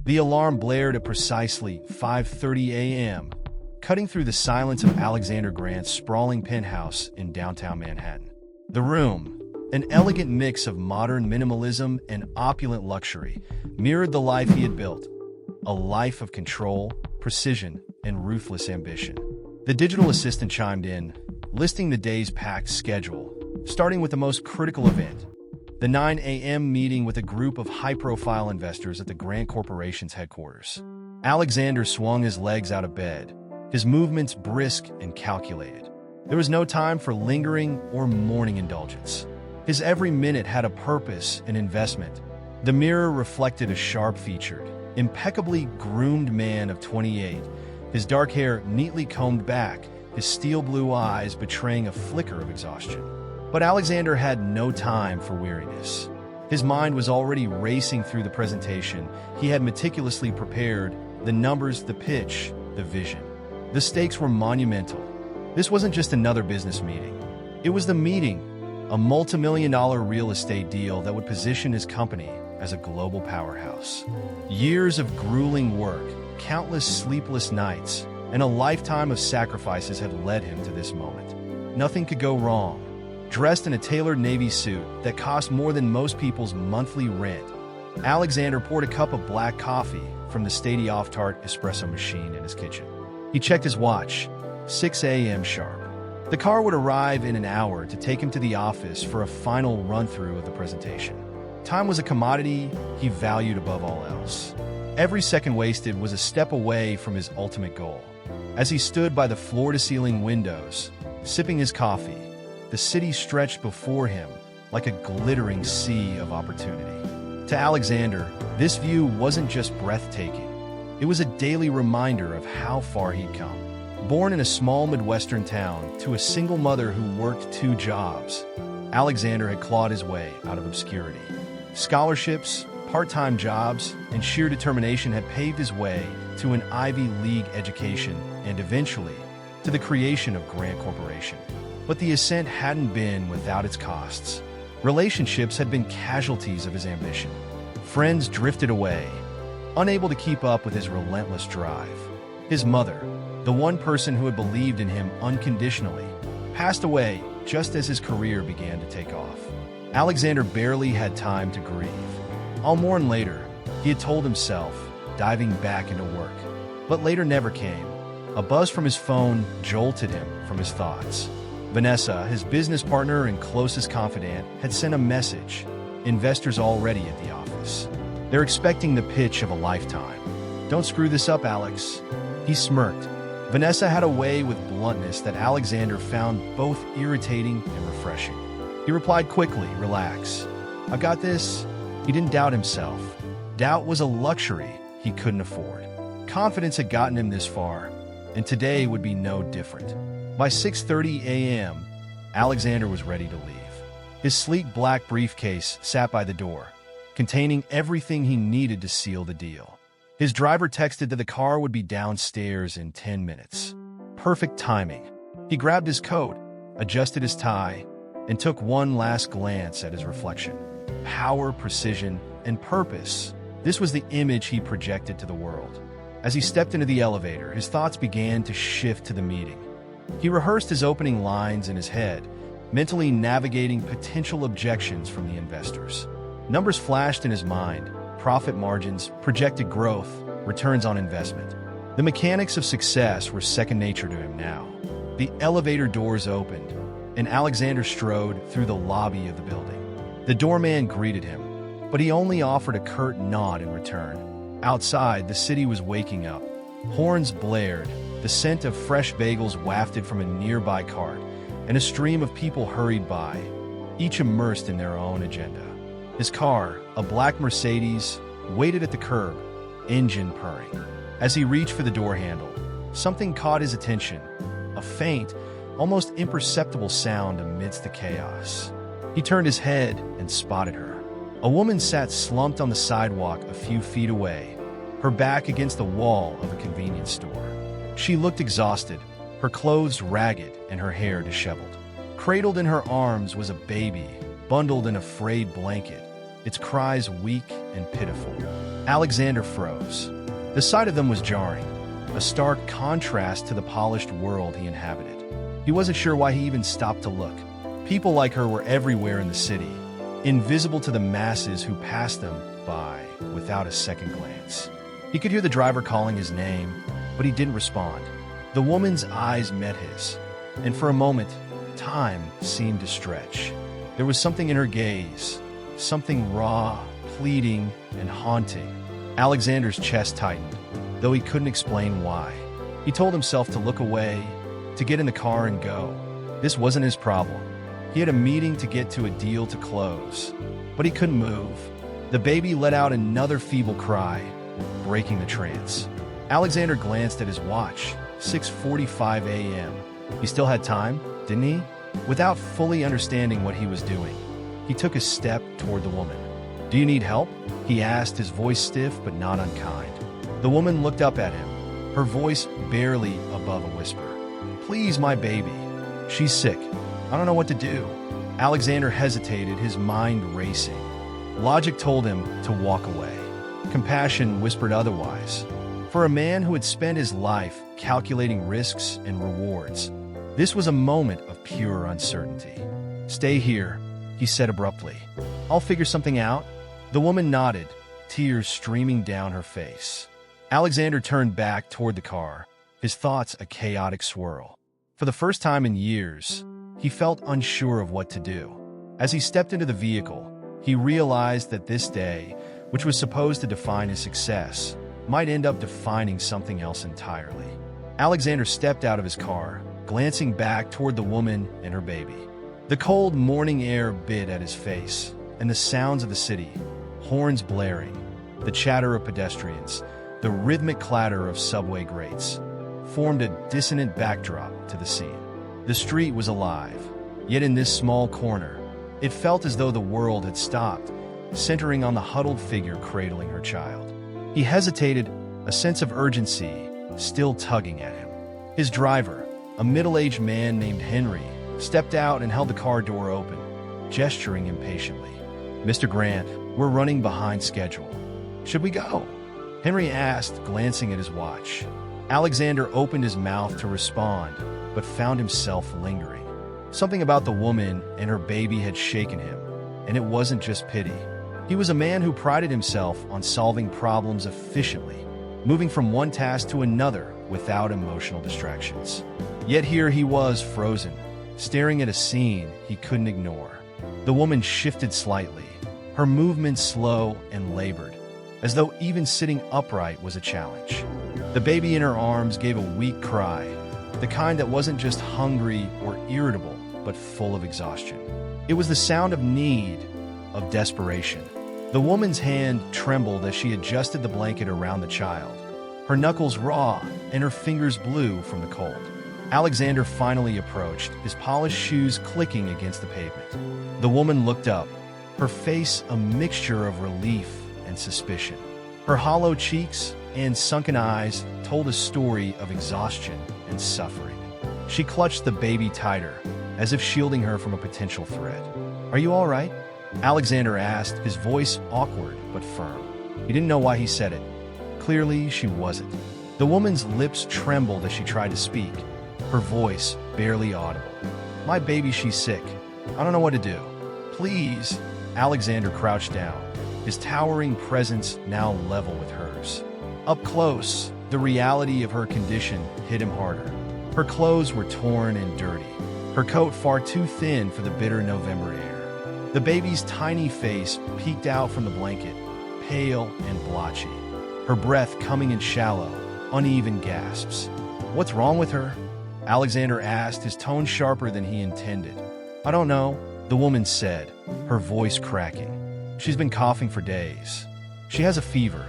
The alarm blared at precisely 5:30 a.m., cutting through the silence of Alexander Grant's sprawling penthouse in downtown Manhattan. The room, an elegant mix of modern minimalism and opulent luxury, mirrored the life he had built, a life of control, precision, and ruthless ambition. The digital assistant chimed in, listing the day's packed schedule, starting with the most critical event, the 9 a.m. meeting with a group of high-profile investors at the Grant Corporation's headquarters. Alexander swung his legs out of bed, his movements brisk and calculated. There was no time for lingering or morning indulgence. His every minute had a purpose and investment. The mirror reflected a sharp-featured, impeccably groomed man of 28, his dark hair neatly combed back, his steel blue eyes betraying a flicker of exhaustion. But Alexander had no time for weariness. His mind was already racing through the presentation. He had meticulously prepared the numbers, the pitch, the vision. The stakes were monumental. This wasn't just another business meeting. It was the meeting, a multi-million-dollar real estate deal that would position his company as a global powerhouse. Years of grueling work, countless sleepless nights, and a lifetime of sacrifices had led him to this moment. Nothing could go wrong. Dressed in a tailored navy suit that cost more than most people's monthly rent, Alexander poured a cup of black coffee from the state-of-the-art espresso machine in his kitchen. He checked his watch, 6 a.m. sharp. The car would arrive in an hour to take him to the office for a final run-through of the presentation. Time was a commodity he valued above all else. Every second wasted was a step away from his ultimate goal. As he stood by the floor-to-ceiling windows, sipping his coffee, the city stretched before him like a glittering sea of opportunity. To Alexander, this view wasn't just breathtaking. It was a daily reminder of how far he'd come. Born in a small Midwestern town to a single mother who worked 2 jobs, Alexander had clawed his way out of obscurity. Scholarships, part-time jobs, and sheer determination had paved his way to an Ivy League education and eventually to the creation of Grant Corporation. But the ascent hadn't been without its costs. Relationships had been casualties of his ambition. Friends drifted away, unable to keep up with his relentless drive. His mother, the one person who had believed in him unconditionally, passed away just as his career began to take off. Alexander barely had time to grieve. "I'll mourn later," he had told himself, diving back into work. But later never came. A buzz from his phone jolted him from his thoughts. Vanessa, his business partner and closest confidant, had sent a message. Investors already at the office. They're expecting the pitch of a lifetime. "Don't screw this up, Alex." He smirked. Vanessa had a way with bluntness that Alexander found both irritating and refreshing. He replied quickly, "Relax. I got this." He didn't doubt himself. Doubt was a luxury he couldn't afford. Confidence had gotten him this far, and today would be no different. By 6:30 a.m., Alexander was ready to leave. His sleek black briefcase sat by the door, containing everything he needed to seal the deal. His driver texted that the car would be downstairs in 10 minutes. Perfect timing. He grabbed his coat, adjusted his tie, and took one last glance at his reflection. Power, precision, and purpose. This was the image he projected to the world. As he stepped into the elevator, his thoughts began to shift to the meeting. He rehearsed his opening lines in his head, mentally navigating potential objections from the investors. Numbers flashed in his mind: profit margins, projected growth, returns on investment. The mechanics of success were second nature to him now. The elevator doors opened, and Alexander strode through the lobby of the building. The doorman greeted him, but he only offered a curt nod in return. Outside, the city was waking up. Horns blared, the scent of fresh bagels wafted from a nearby cart, and a stream of people hurried by, each immersed in their own agenda. His car, a black Mercedes, waited at the curb, engine purring. As he reached for the door handle, something caught his attention, a faint, almost imperceptible sound amidst the chaos. He turned his head and spotted her. A woman sat slumped on the sidewalk a few feet away, her back against the wall of a convenience store. She looked exhausted, her clothes ragged and her hair disheveled. Cradled in her arms was a baby, bundled in a frayed blanket, its cries weak and pitiful. Alexander froze. The sight of them was jarring, a stark contrast to the polished world he inhabited. He wasn't sure why he even stopped to look. People like her were everywhere in the city, invisible to the masses who passed them by without a second glance. He could hear the driver calling his name, but he didn't respond. The woman's eyes met his, and for a moment, time seemed to stretch. There was something in her gaze, something raw, pleading, and haunting. Alexander's chest tightened, though he couldn't explain why. He told himself to look away, to get in the car and go. This wasn't his problem. He had a meeting to get to, a deal to close, but he couldn't move. The baby let out another feeble cry, breaking the trance. Alexander glanced at his watch, 6:45 a.m. He still had time, didn't he? Without fully understanding what he was doing, he took a step toward the woman. "Do you need help?" he asked, his voice stiff but not unkind. The woman looked up at him, her voice barely above a whisper. "Please, my baby. She's sick. I don't know what to do." Alexander hesitated, his mind racing. Logic told him to walk away. Compassion whispered otherwise. For a man who had spent his life calculating risks and rewards, this was a moment of pure uncertainty. "Stay here," he said abruptly. "I'll figure something out." The woman nodded, tears streaming down her face. Alexander turned back toward the car, his thoughts a chaotic swirl. For the first time in years, he felt unsure of what to do. As he stepped into the vehicle, he realized that this day, which was supposed to define his success, might end up defining something else entirely. Alexander stepped out of his car, glancing back toward the woman and her baby. The cold morning air bit at his face, and the sounds of the city, horns blaring, the chatter of pedestrians, the rhythmic clatter of subway grates, formed a dissonant backdrop to the scene. The street was alive, yet in this small corner, it felt as though the world had stopped, centering on the huddled figure cradling her child. He hesitated, a sense of urgency still tugging at him. His driver, a middle-aged man named Henry, stepped out and held the car door open, gesturing impatiently. "Mr. Grant, we're running behind schedule. Should we go?" Henry asked, glancing at his watch. Alexander opened his mouth to respond, but found himself lingering. Something about the woman and her baby had shaken him, and it wasn't just pity. He was a man who prided himself on solving problems efficiently, moving from one task to another without emotional distractions. Yet here he was, frozen, staring at a scene he couldn't ignore. The woman shifted slightly, her movements slow and labored, as though even sitting upright was a challenge. The baby in her arms gave a weak cry, the kind that wasn't just hungry or irritable, but full of exhaustion. It was the sound of need, of desperation. The woman's hand trembled as she adjusted the blanket around the child, her knuckles raw and her fingers blue from the cold. Alexander finally approached, his polished shoes clicking against the pavement. The woman looked up, her face a mixture of relief and suspicion. Her hollow cheeks and sunken eyes told a story of exhaustion and suffering. She clutched the baby tighter, as if shielding her from a potential threat. "Are you all right?" Alexander asked, his voice awkward but firm. He didn't know why he said it. Clearly, she wasn't. The woman's lips trembled as she tried to speak, her voice barely audible. "My baby, she's sick. I don't know what to do. Please." Alexander crouched down, his towering presence now level with hers. Up close, the reality of her condition hit him harder. Her clothes were torn and dirty, her coat far too thin for the bitter November air. The baby's tiny face peeked out from the blanket, pale and blotchy, her breath coming in shallow, uneven gasps. "What's wrong with her?" Alexander asked, his tone sharper than he intended. "I don't know," the woman said, her voice cracking. "She's been coughing for days. She has a fever.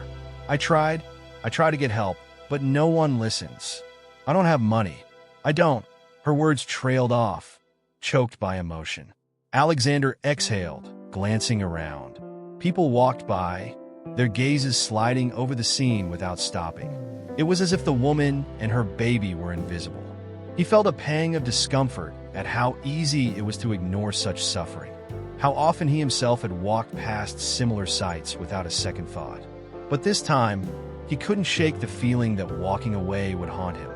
I tried to get help, but no one listens. I don't have money. I don't." Her words trailed off, choked by emotion. Alexander exhaled, glancing around. People walked by, their gazes sliding over the scene without stopping. It was as if the woman and her baby were invisible. He felt a pang of discomfort at how easy it was to ignore such suffering, how often he himself had walked past similar sights without a second thought. But this time, he couldn't shake the feeling that walking away would haunt him.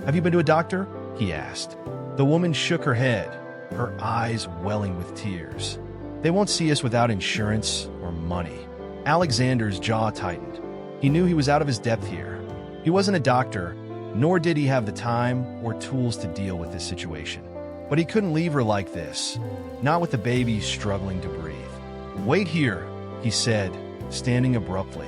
"Have you been to a doctor?" he asked. The woman shook her head, her eyes welling with tears. "They won't see us without insurance or money." Alexander's jaw tightened. He knew he was out of his depth here. He wasn't a doctor, nor did he have the time or tools to deal with this situation. But he couldn't leave her like this, not with the baby struggling to breathe. "Wait here," he said, standing abruptly.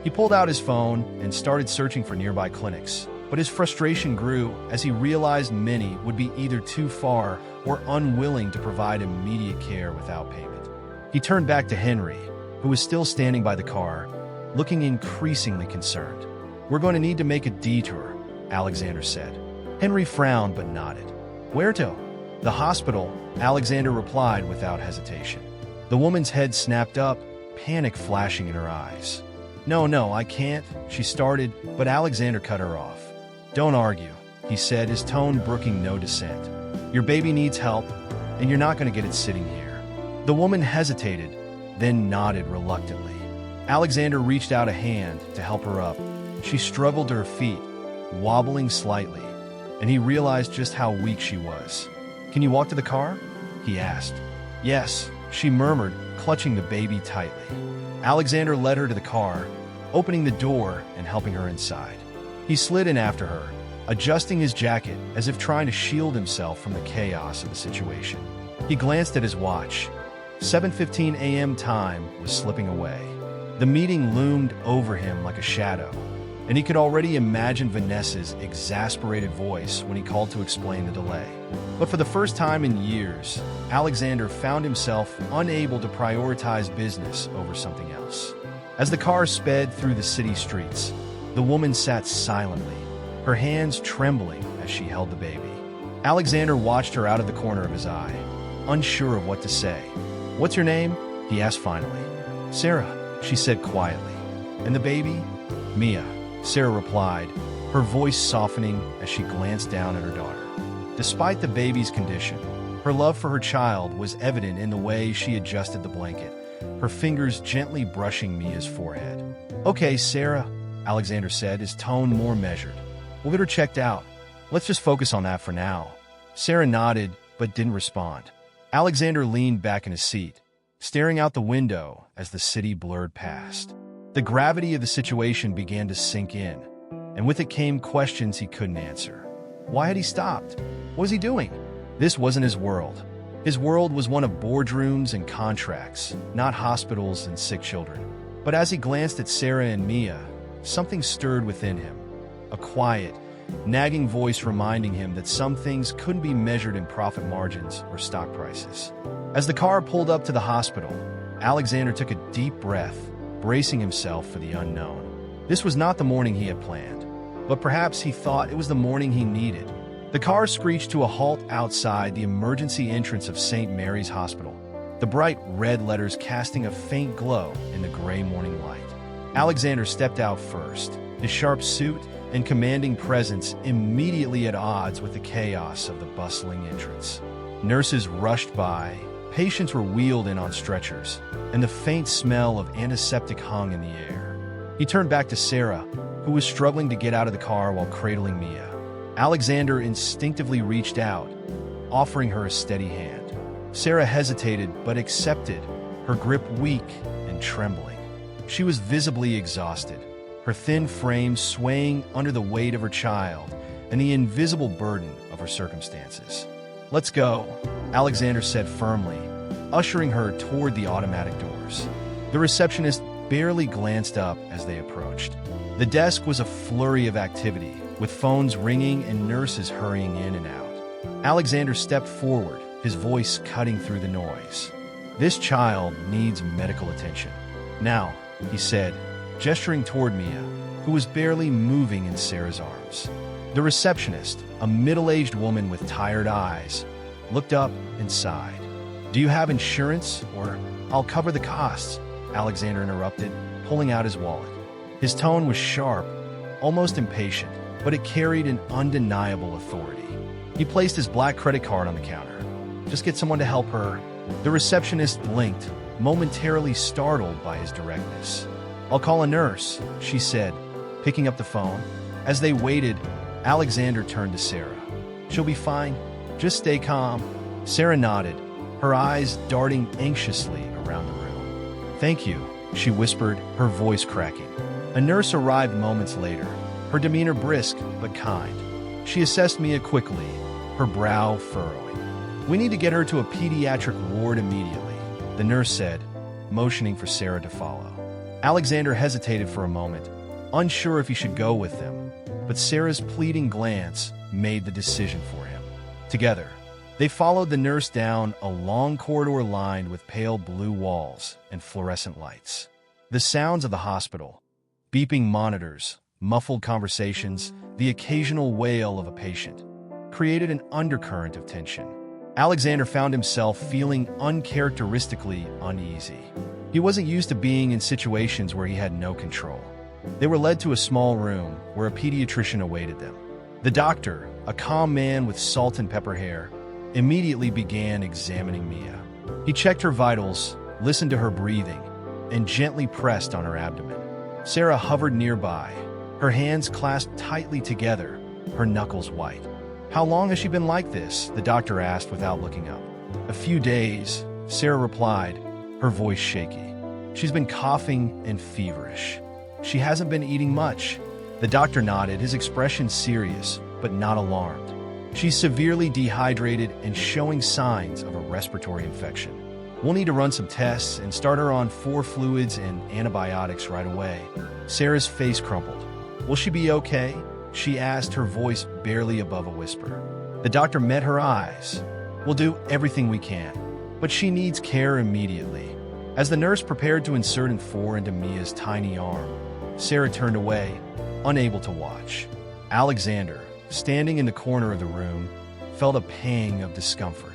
He pulled out his phone and started searching for nearby clinics, but his frustration grew as he realized many would be either too far or unwilling to provide immediate care without payment. He turned back to Henry, who was still standing by the car, looking increasingly concerned. "We're going to need to make a detour," Alexander said. Henry frowned but nodded. "Where to?" "The hospital," Alexander replied without hesitation. The woman's head snapped up, panic flashing in her eyes. No, I can't," she started, but Alexander cut her off. "Don't argue," he said, his tone brooking no dissent. "Your baby needs help, and you're not going to get it sitting here." The woman hesitated, then nodded reluctantly. Alexander reached out a hand to help her up. She struggled to her feet, wobbling slightly, and he realized just how weak she was. "Can you walk to the car?" he asked. "Yes," she murmured, clutching the baby tightly. Alexander led her to the car, opening the door and helping her inside. He slid in after her, adjusting his jacket as if trying to shield himself from the chaos of the situation. He glanced at his watch. 7:15 a.m. time was slipping away. The meeting loomed over him like a shadow, and he could already imagine Vanessa's exasperated voice when he called to explain the delay. But for the first time in years, Alexander found himself unable to prioritize business over something else. As the car sped through the city streets, the woman sat silently, her hands trembling as she held the baby. Alexander watched her out of the corner of his eye, unsure of what to say. "What's your name?" he asked finally. "Sarah," she said quietly. "And the baby?" "Mia," Sarah replied, her voice softening as she glanced down at her daughter. Despite the baby's condition, her love for her child was evident in the way she adjusted the blanket, her fingers gently brushing Mia's forehead. "Okay, Sarah," Alexander said, his tone more measured. "We'll get her checked out. Let's just focus on that for now." Sarah nodded, but didn't respond. Alexander leaned back in his seat, staring out the window as the city blurred past. The gravity of the situation began to sink in, and with it came questions he couldn't answer. Why had he stopped? What was he doing? This wasn't his world. His world was one of boardrooms and contracts, not hospitals and sick children. But as he glanced at Sarah and Mia, something stirred within him. A quiet, nagging voice reminding him that some things couldn't be measured in profit margins or stock prices. As the car pulled up to the hospital, Alexander took a deep breath, bracing himself for the unknown. This was not the morning he had planned, but perhaps he thought it was the morning he needed. The car screeched to a halt outside the emergency entrance of St. Mary's Hospital, the bright red letters casting a faint glow in the gray morning light. Alexander stepped out first, his sharp suit and commanding presence immediately at odds with the chaos of the bustling entrance. Nurses rushed by, patients were wheeled in on stretchers, and the faint smell of antiseptic hung in the air. He turned back to Sarah, who was struggling to get out of the car while cradling Mia. Alexander instinctively reached out, offering her a steady hand. Sarah hesitated but accepted, her grip weak and trembling. She was visibly exhausted, her thin frame swaying under the weight of her child and the invisible burden of her circumstances. "Let's go," Alexander said firmly, ushering her toward the automatic doors. The receptionist barely glanced up as they approached. The desk was a flurry of activity, with phones ringing and nurses hurrying in and out. Alexander stepped forward, his voice cutting through the noise. "This child needs medical attention. Now," he said, gesturing toward Mia, who was barely moving in Sarah's arms. The receptionist, a middle-aged woman with tired eyes, looked up and sighed. "Do you have insurance, or I'll cover the costs?" Alexander interrupted, pulling out his wallet. His tone was sharp, almost impatient, but it carried an undeniable authority. He placed his black credit card on the counter. "Just get someone to help her." The receptionist blinked, momentarily startled by his directness. I'll call a nurse, she said, picking up the phone. As they waited, Alexander turned to Sarah. She'll be fine. Just stay calm. Sarah nodded, her eyes darting anxiously around the room. Thank you, she whispered, her voice cracking. A nurse arrived moments later, her demeanor brisk but kind. She assessed Mia quickly, her brow furrowing. We need to get her to a pediatric ward immediately, the nurse said, motioning for Sarah to follow. Alexander hesitated for a moment, unsure if he should go with them, but Sarah's pleading glance made the decision for him. Together, they followed the nurse down a long corridor lined with pale blue walls and fluorescent lights. The sounds of the hospital, beeping monitors, muffled conversations, the occasional wail of a patient, created an undercurrent of tension. Alexander found himself feeling uncharacteristically uneasy. He wasn't used to being in situations where he had no control. They were led to a small room where a pediatrician awaited them. The doctor, a calm man with salt and pepper hair, immediately began examining Mia. He checked her vitals, listened to her breathing, and gently pressed on her abdomen. Sarah hovered nearby, her hands clasped tightly together, her knuckles white. How long has she been like this? The doctor asked without looking up. A few days, Sarah replied, her voice shaky. She's been coughing and feverish. She hasn't been eating much. The doctor nodded, his expression serious, but not alarmed. She's severely dehydrated and showing signs of a respiratory infection. We'll need to run some tests and start her on 4 fluids and antibiotics right away. Sarah's face crumpled. Will she be okay? She asked, her voice barely above a whisper. The doctor met her eyes. We'll do everything we can, but she needs care immediately. As the nurse prepared to insert an 4 into Mia's tiny arm, Sarah turned away, unable to watch. Alexander, standing in the corner of the room, felt a pang of discomfort.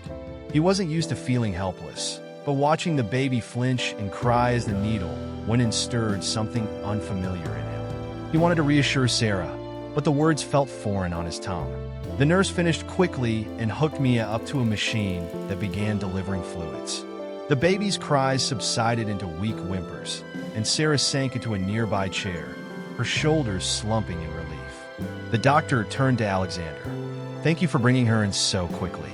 He wasn't used to feeling helpless, but watching the baby flinch and cry as the needle went and stirred something unfamiliar in him. He wanted to reassure Sarah, but the words felt foreign on his tongue. The nurse finished quickly and hooked Mia up to a machine that began delivering fluids. The baby's cries subsided into weak whimpers, and Sarah sank into a nearby chair, her shoulders slumping in relief. The doctor turned to Alexander. Thank you for bringing her in so quickly.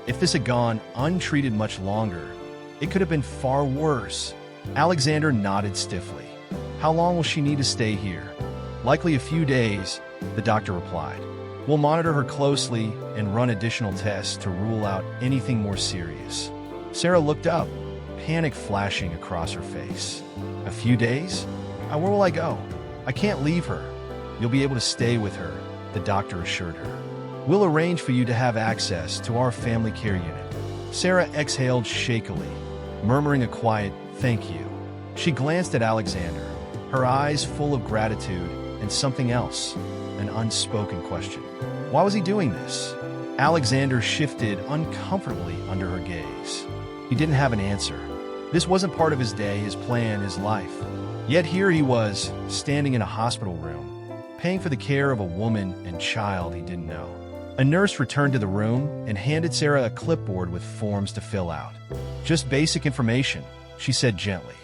If this had gone untreated much longer, it could have been far worse. Alexander nodded stiffly. How long will she need to stay here? Likely a few days, the doctor replied. We'll monitor her closely and run additional tests to rule out anything more serious. Sarah looked up, panic flashing across her face. A few days? Where will I go? I can't leave her. You'll be able to stay with her, the doctor assured her. We'll arrange for you to have access to our family care unit. Sarah exhaled shakily, murmuring a quiet, thank you. She glanced at Alexander, her eyes full of gratitude and something else, an unspoken question. Why was he doing this? Alexander shifted uncomfortably under her gaze. He didn't have an answer. This wasn't part of his day, his plan, his life. Yet here he was, standing in a hospital room, paying for the care of a woman and child he didn't know. A nurse returned to the room and handed Sarah a clipboard with forms to fill out. Just basic information, she said gently.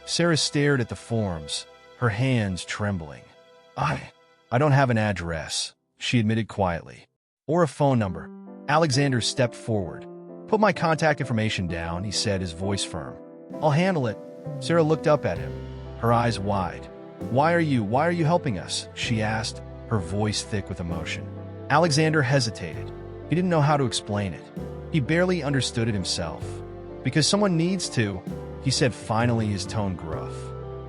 Sarah stared at the forms, her hands trembling. I don't have an address, she admitted quietly. Or a phone number. Alexander stepped forward. Put my contact information down, he said, his voice firm. I'll handle it. Sarah looked up at him, her eyes wide. Why are you helping us? She asked, her voice thick with emotion. Alexander hesitated. He didn't know how to explain it. He barely understood it himself. Because someone needs to, he said finally, his tone gruff.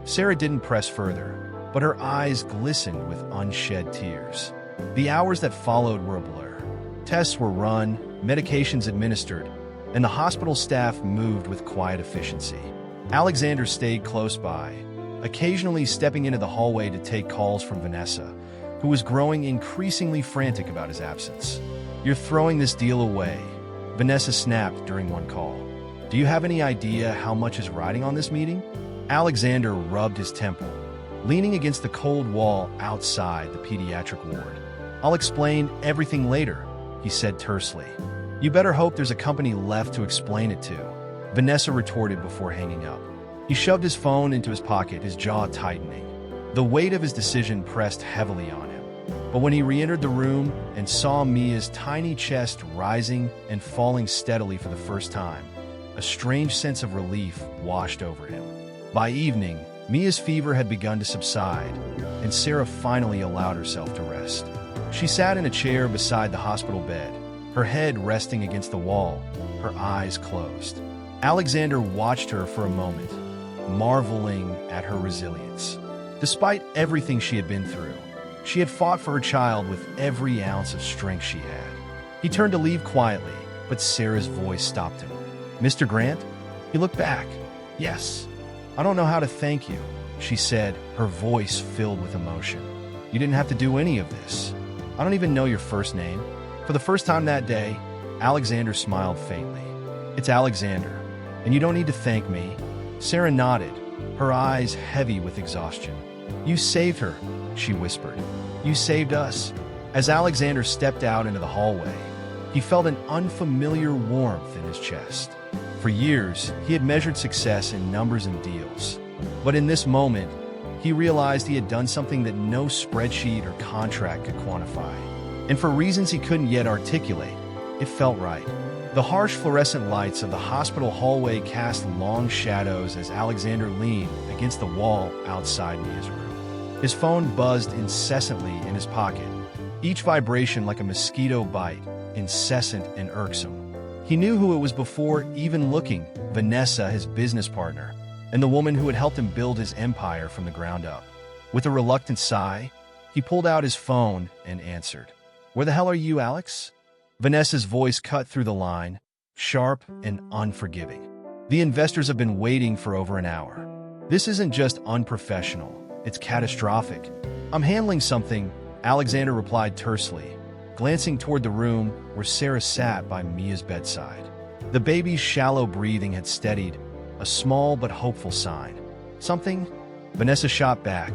Sarah didn't press further, but her eyes glistened with unshed tears. The hours that followed were a blur. Tests were run, medications administered, and the hospital staff moved with quiet efficiency. Alexander stayed close by, occasionally stepping into the hallway to take calls from Vanessa, who was growing increasingly frantic about his absence. You're throwing this deal away, Vanessa snapped during one call. Do you have any idea how much is riding on this meeting? Alexander rubbed his temple, leaning against the cold wall outside the pediatric ward. I'll explain everything later, he said tersely. You better hope there's a company left to explain it to, Vanessa retorted before hanging up. He shoved his phone into his pocket, his jaw tightening. The weight of his decision pressed heavily on him. But when he re-entered the room and saw Mia's tiny chest rising and falling steadily for the first time, a strange sense of relief washed over him. By evening, Mia's fever had begun to subside, and Sarah finally allowed herself to rest. She sat in a chair beside the hospital bed, her head resting against the wall, her eyes closed. Alexander watched her for a moment, marveling at her resilience. Despite everything she had been through, she had fought for her child with every ounce of strength she had. He turned to leave quietly, but Sarah's voice stopped him. "Mr. Grant?" He looked back. "Yes. I don't know how to thank you," she said, her voice filled with emotion. "You didn't have to do any of this. I don't even know your first name." For the first time that day, Alexander smiled faintly. "It's Alexander, and you don't need to thank me." Sarah nodded, her eyes heavy with exhaustion. "You saved her," she whispered. "You saved us." As Alexander stepped out into the hallway, he felt an unfamiliar warmth in his chest. For years, he had measured success in numbers and deals. But in this moment, he realized he had done something that no spreadsheet or contract could quantify. And for reasons he couldn't yet articulate, it felt right. The harsh fluorescent lights of the hospital hallway cast long shadows as Alexander leaned against the wall outside Mia's room. His phone buzzed incessantly in his pocket, each vibration like a mosquito bite, incessant and irksome. He knew who it was before even looking: Vanessa, his business partner, and the woman who had helped him build his empire from the ground up. With a reluctant sigh, he pulled out his phone and answered. "Where the hell are you, Alex?" Vanessa's voice cut through the line, sharp and unforgiving. "The investors have been waiting for over an hour. This isn't just unprofessional, it's catastrophic." "I'm handling something," Alexander replied tersely, glancing toward the room where Sarah sat by Mia's bedside. The baby's shallow breathing had steadied, a small but hopeful sign. "Something?" Vanessa shot back,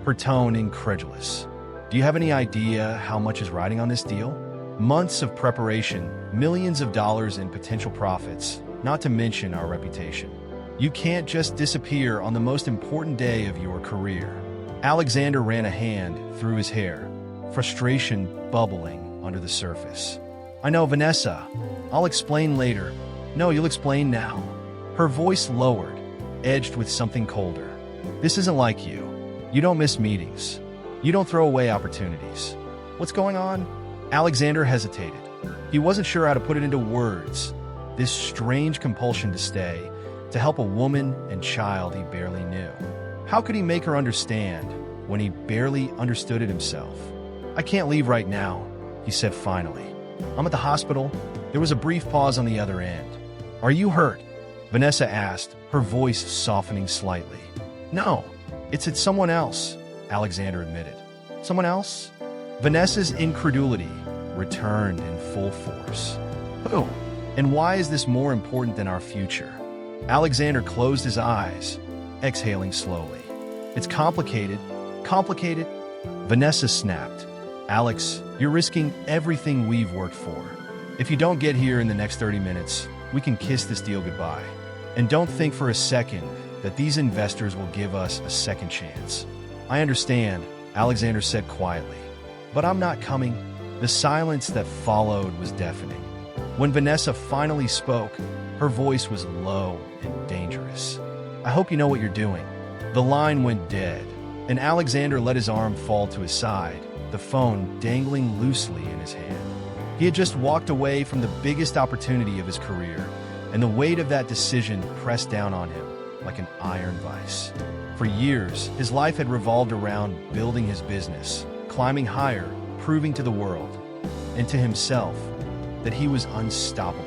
her tone incredulous. "Do you have any idea how much is riding on this deal? Months of preparation, millions of dollars in potential profits, not to mention our reputation. You can't just disappear on the most important day of your career." Alexander ran a hand through his hair, frustration bubbling under the surface. "I know, Vanessa. I'll explain later." "No, you'll explain now." Her voice lowered, edged with something colder. "This isn't like you. You don't miss meetings. You don't throw away opportunities. What's going on?" Alexander hesitated. He wasn't sure how to put it into words. This strange compulsion to stay, to help a woman and child he barely knew. How could he make her understand when he barely understood it himself? "I can't leave right now," he said finally. "I'm at the hospital." There was a brief pause on the other end. "Are you hurt?" Vanessa asked, her voice softening slightly. "No, it's someone else," Alexander admitted. "Someone else?" Vanessa's incredulity returned in full force. "Who? And why is this more important than our future?" Alexander closed his eyes, exhaling slowly. "It's complicated. Complicated?" Vanessa snapped. "Alex, you're risking everything we've worked for. If you don't get here in the next 30 minutes, we can kiss this deal goodbye. And don't think for a second that these investors will give us a second chance." "I understand," Alexander said quietly. "But I'm not coming." The silence that followed was deafening. When Vanessa finally spoke, her voice was low and dangerous. "I hope you know what you're doing." The line went dead, and Alexander let his arm fall to his side, the phone dangling loosely in his hand. He had just walked away from the biggest opportunity of his career, and the weight of that decision pressed down on him like an iron vice. For years, his life had revolved around building his business, climbing higher, proving to the world, and to himself, that he was unstoppable.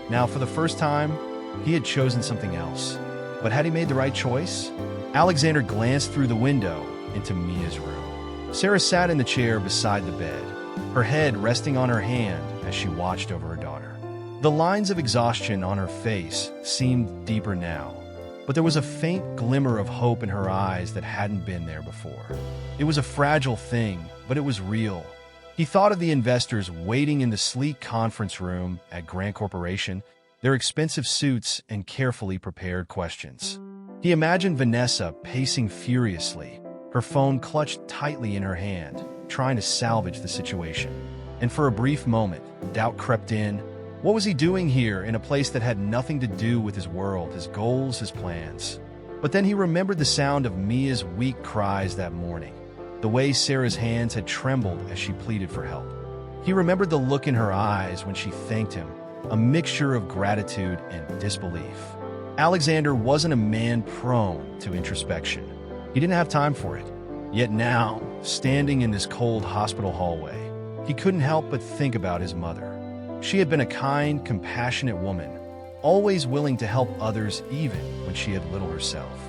Now, for the first time, he had chosen something else. But had he made the right choice? Alexander glanced through the window into Mia's room. Sarah sat in the chair beside the bed, her head resting on her hand as she watched over her daughter. The lines of exhaustion on her face seemed deeper now, but there was a faint glimmer of hope in her eyes that hadn't been there before. It was a fragile thing, but it was real. He thought of the investors waiting in the sleek conference room at Grant Corporation, their expensive suits and carefully prepared questions. He imagined Vanessa pacing furiously, her phone clutched tightly in her hand, trying to salvage the situation. And for a brief moment, doubt crept in. What was he doing here in a place that had nothing to do with his world, his goals, his plans? But then he remembered the sound of Mia's weak cries that morning, the way Sarah's hands had trembled as she pleaded for help. He remembered the look in her eyes when she thanked him, a mixture of gratitude and disbelief. Alexander wasn't a man prone to introspection. He didn't have time for it. Yet now, standing in this cold hospital hallway, he couldn't help but think about his mother. She had been a kind, compassionate woman, always willing to help others even when she had little herself.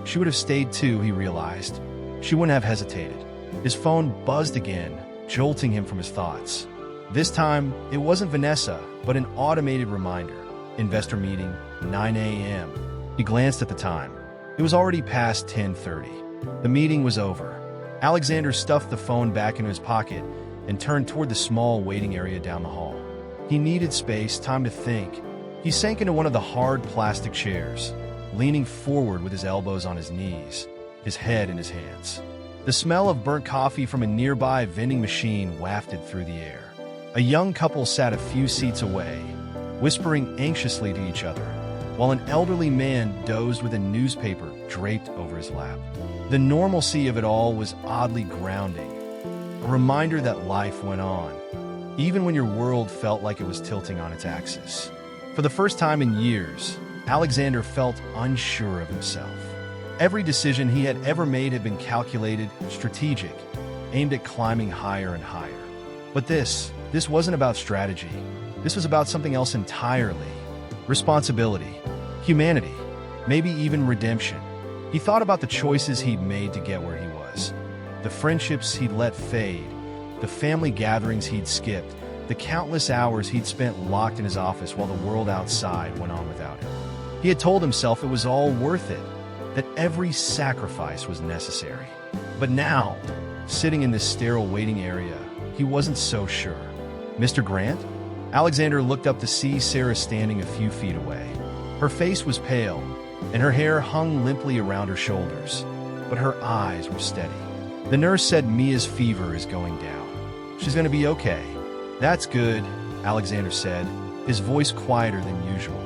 She would have stayed too, he realized. She wouldn't have hesitated. His phone buzzed again, jolting him from his thoughts. This time, it wasn't Vanessa, but an automated reminder. Investor meeting, 9 a.m. He glanced at the time. It was already past 10:30. The meeting was over. Alexander stuffed the phone back into his pocket and turned toward the small waiting area down the hall. He needed space, time to think. He sank into one of the hard plastic chairs, leaning forward with his elbows on his knees, his head in his hands. The smell of burnt coffee from a nearby vending machine wafted through the air. A young couple sat a few seats away, whispering anxiously to each other, while an elderly man dozed with a newspaper draped over his lap. The normalcy of it all was oddly grounding, a reminder that life went on, even when your world felt like it was tilting on its axis. For the first time in years, Alexander felt unsure of himself. Every decision he had ever made had been calculated, strategic, aimed at climbing higher and higher. But this wasn't about strategy. This was about something else entirely. Responsibility, humanity, maybe even redemption. He thought about the choices he'd made to get where he was, the friendships he'd let fade, the family gatherings he'd skipped, the countless hours he'd spent locked in his office while the world outside went on without him. He had told himself it was all worth it, that every sacrifice was necessary. But now, sitting in this sterile waiting area, he wasn't so sure. Mr. Grant? Alexander looked up to see Sarah standing a few feet away. Her face was pale, and her hair hung limply around her shoulders, but her eyes were steady. The nurse said Mia's fever is going down. She's going to be okay. That's good, Alexander said, his voice quieter than usual.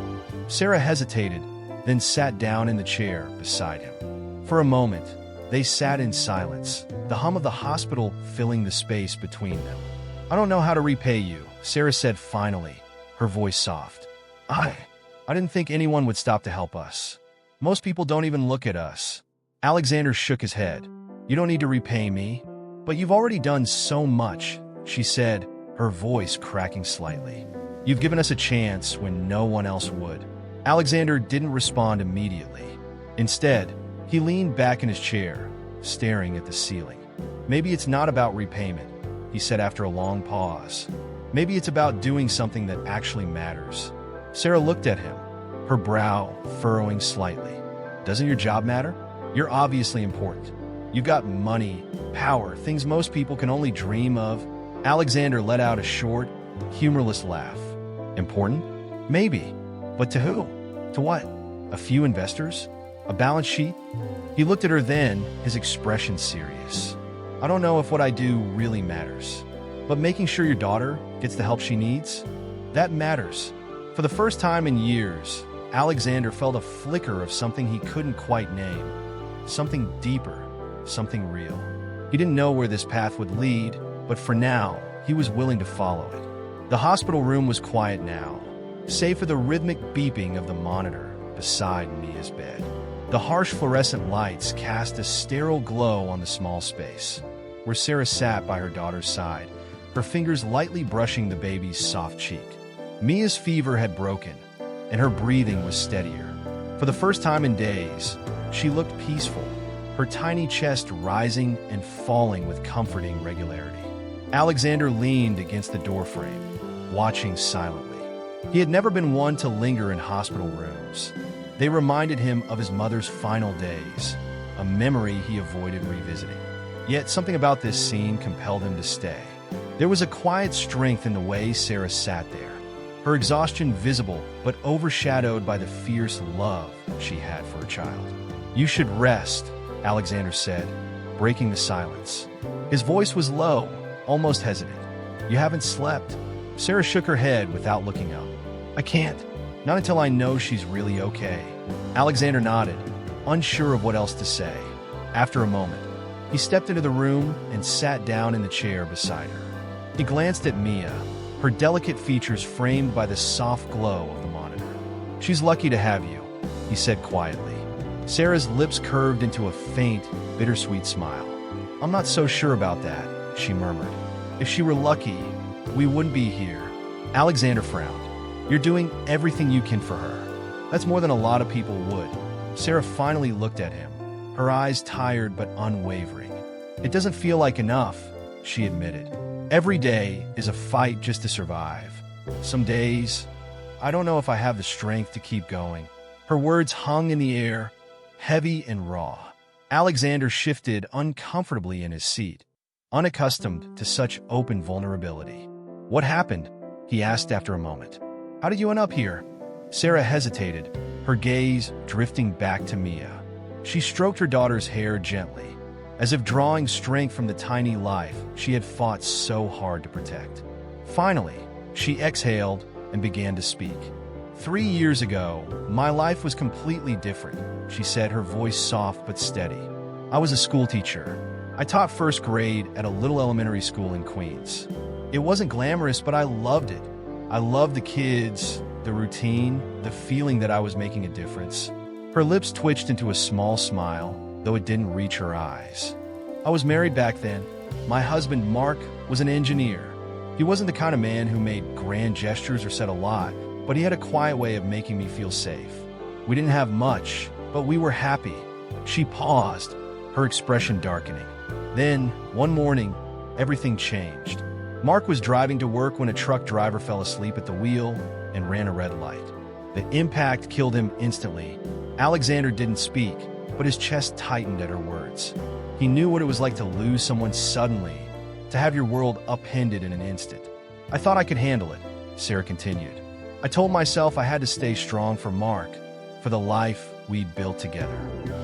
Sarah hesitated, then sat down in the chair beside him. For a moment, they sat in silence, the hum of the hospital filling the space between them. I don't know how to repay you, Sarah said finally, her voice soft. I didn't think anyone would stop to help us. Most people don't even look at us. Alexander shook his head. You don't need to repay me, but you've already done so much, she said, her voice cracking slightly. You've given us a chance when no one else would. Alexander didn't respond immediately. Instead, he leaned back in his chair, staring at the ceiling. Maybe it's not about repayment, he said after a long pause. Maybe it's about doing something that actually matters. Sarah looked at him, her brow furrowing slightly. Doesn't your job matter? You're obviously important. You've got money, power, things most people can only dream of. Alexander let out a short, humorless laugh. Important? Maybe. But to who? To what? A few investors? A balance sheet? He looked at her then, his expression serious. I don't know if what I do really matters, but making sure your daughter gets the help she needs, that matters. For the first time in years, Alexander felt a flicker of something he couldn't quite name. Something deeper, something real. He didn't know where this path would lead, but for now, he was willing to follow it. The hospital room was quiet now, save for the rhythmic beeping of the monitor beside Mia's bed. The harsh fluorescent lights cast a sterile glow on the small space, where Sarah sat by her daughter's side, her fingers lightly brushing the baby's soft cheek. Mia's fever had broken, and her breathing was steadier. For the first time in days, she looked peaceful, her tiny chest rising and falling with comforting regularity. Alexander leaned against the doorframe, watching silently. He had never been one to linger in hospital rooms. They reminded him of his mother's final days, a memory he avoided revisiting. Yet something about this scene compelled him to stay. There was a quiet strength in the way Sarah sat there, her exhaustion visible but overshadowed by the fierce love she had for her child. "You should rest," Alexander said, breaking the silence. His voice was low, almost hesitant. "You haven't slept." Sarah shook her head without looking up. "I can't. Not until I know she's really okay." Alexander nodded, unsure of what else to say. After a moment, he stepped into the room and sat down in the chair beside her. He glanced at Mia, her delicate features framed by the soft glow of the monitor. "She's lucky to have you," he said quietly. Sarah's lips curved into a faint, bittersweet smile. "I'm not so sure about that," she murmured. "If she were lucky, we wouldn't be here." Alexander frowned. "You're doing everything you can for her. That's more than a lot of people would." Sarah finally looked at him, her eyes tired but unwavering. "It doesn't feel like enough," she admitted. "Every day is a fight just to survive. Some days, I don't know if I have the strength to keep going." Her words hung in the air, heavy and raw. Alexander shifted uncomfortably in his seat, unaccustomed to such open vulnerability. "What happened?" he asked after a moment. "How did you end up here?" Sarah hesitated, her gaze drifting back to Mia. She stroked her daughter's hair gently, as if drawing strength from the tiny life she had fought so hard to protect. Finally, she exhaled and began to speak. 3 years ago, my life was completely different," she said, her voice soft but steady. "I was a school teacher. I taught first grade at a little elementary school in Queens. It wasn't glamorous, but I loved it. I loved the kids, the routine, the feeling that I was making a difference." Her lips twitched into a small smile, though it didn't reach her eyes. "I was married back then. My husband, Mark, was an engineer. He wasn't the kind of man who made grand gestures or said a lot, but he had a quiet way of making me feel safe. We didn't have much, but we were happy." She paused, her expression darkening. Then, one morning, everything changed. Mark was driving to work when a truck driver fell asleep at the wheel and ran a red light. The impact killed him instantly. Alexander didn't speak, but his chest tightened at her words. He knew what it was like to lose someone suddenly, to have your world upended in an instant. "I thought I could handle it," Sarah continued. "I told myself I had to stay strong for Mark, for the life we'd built together.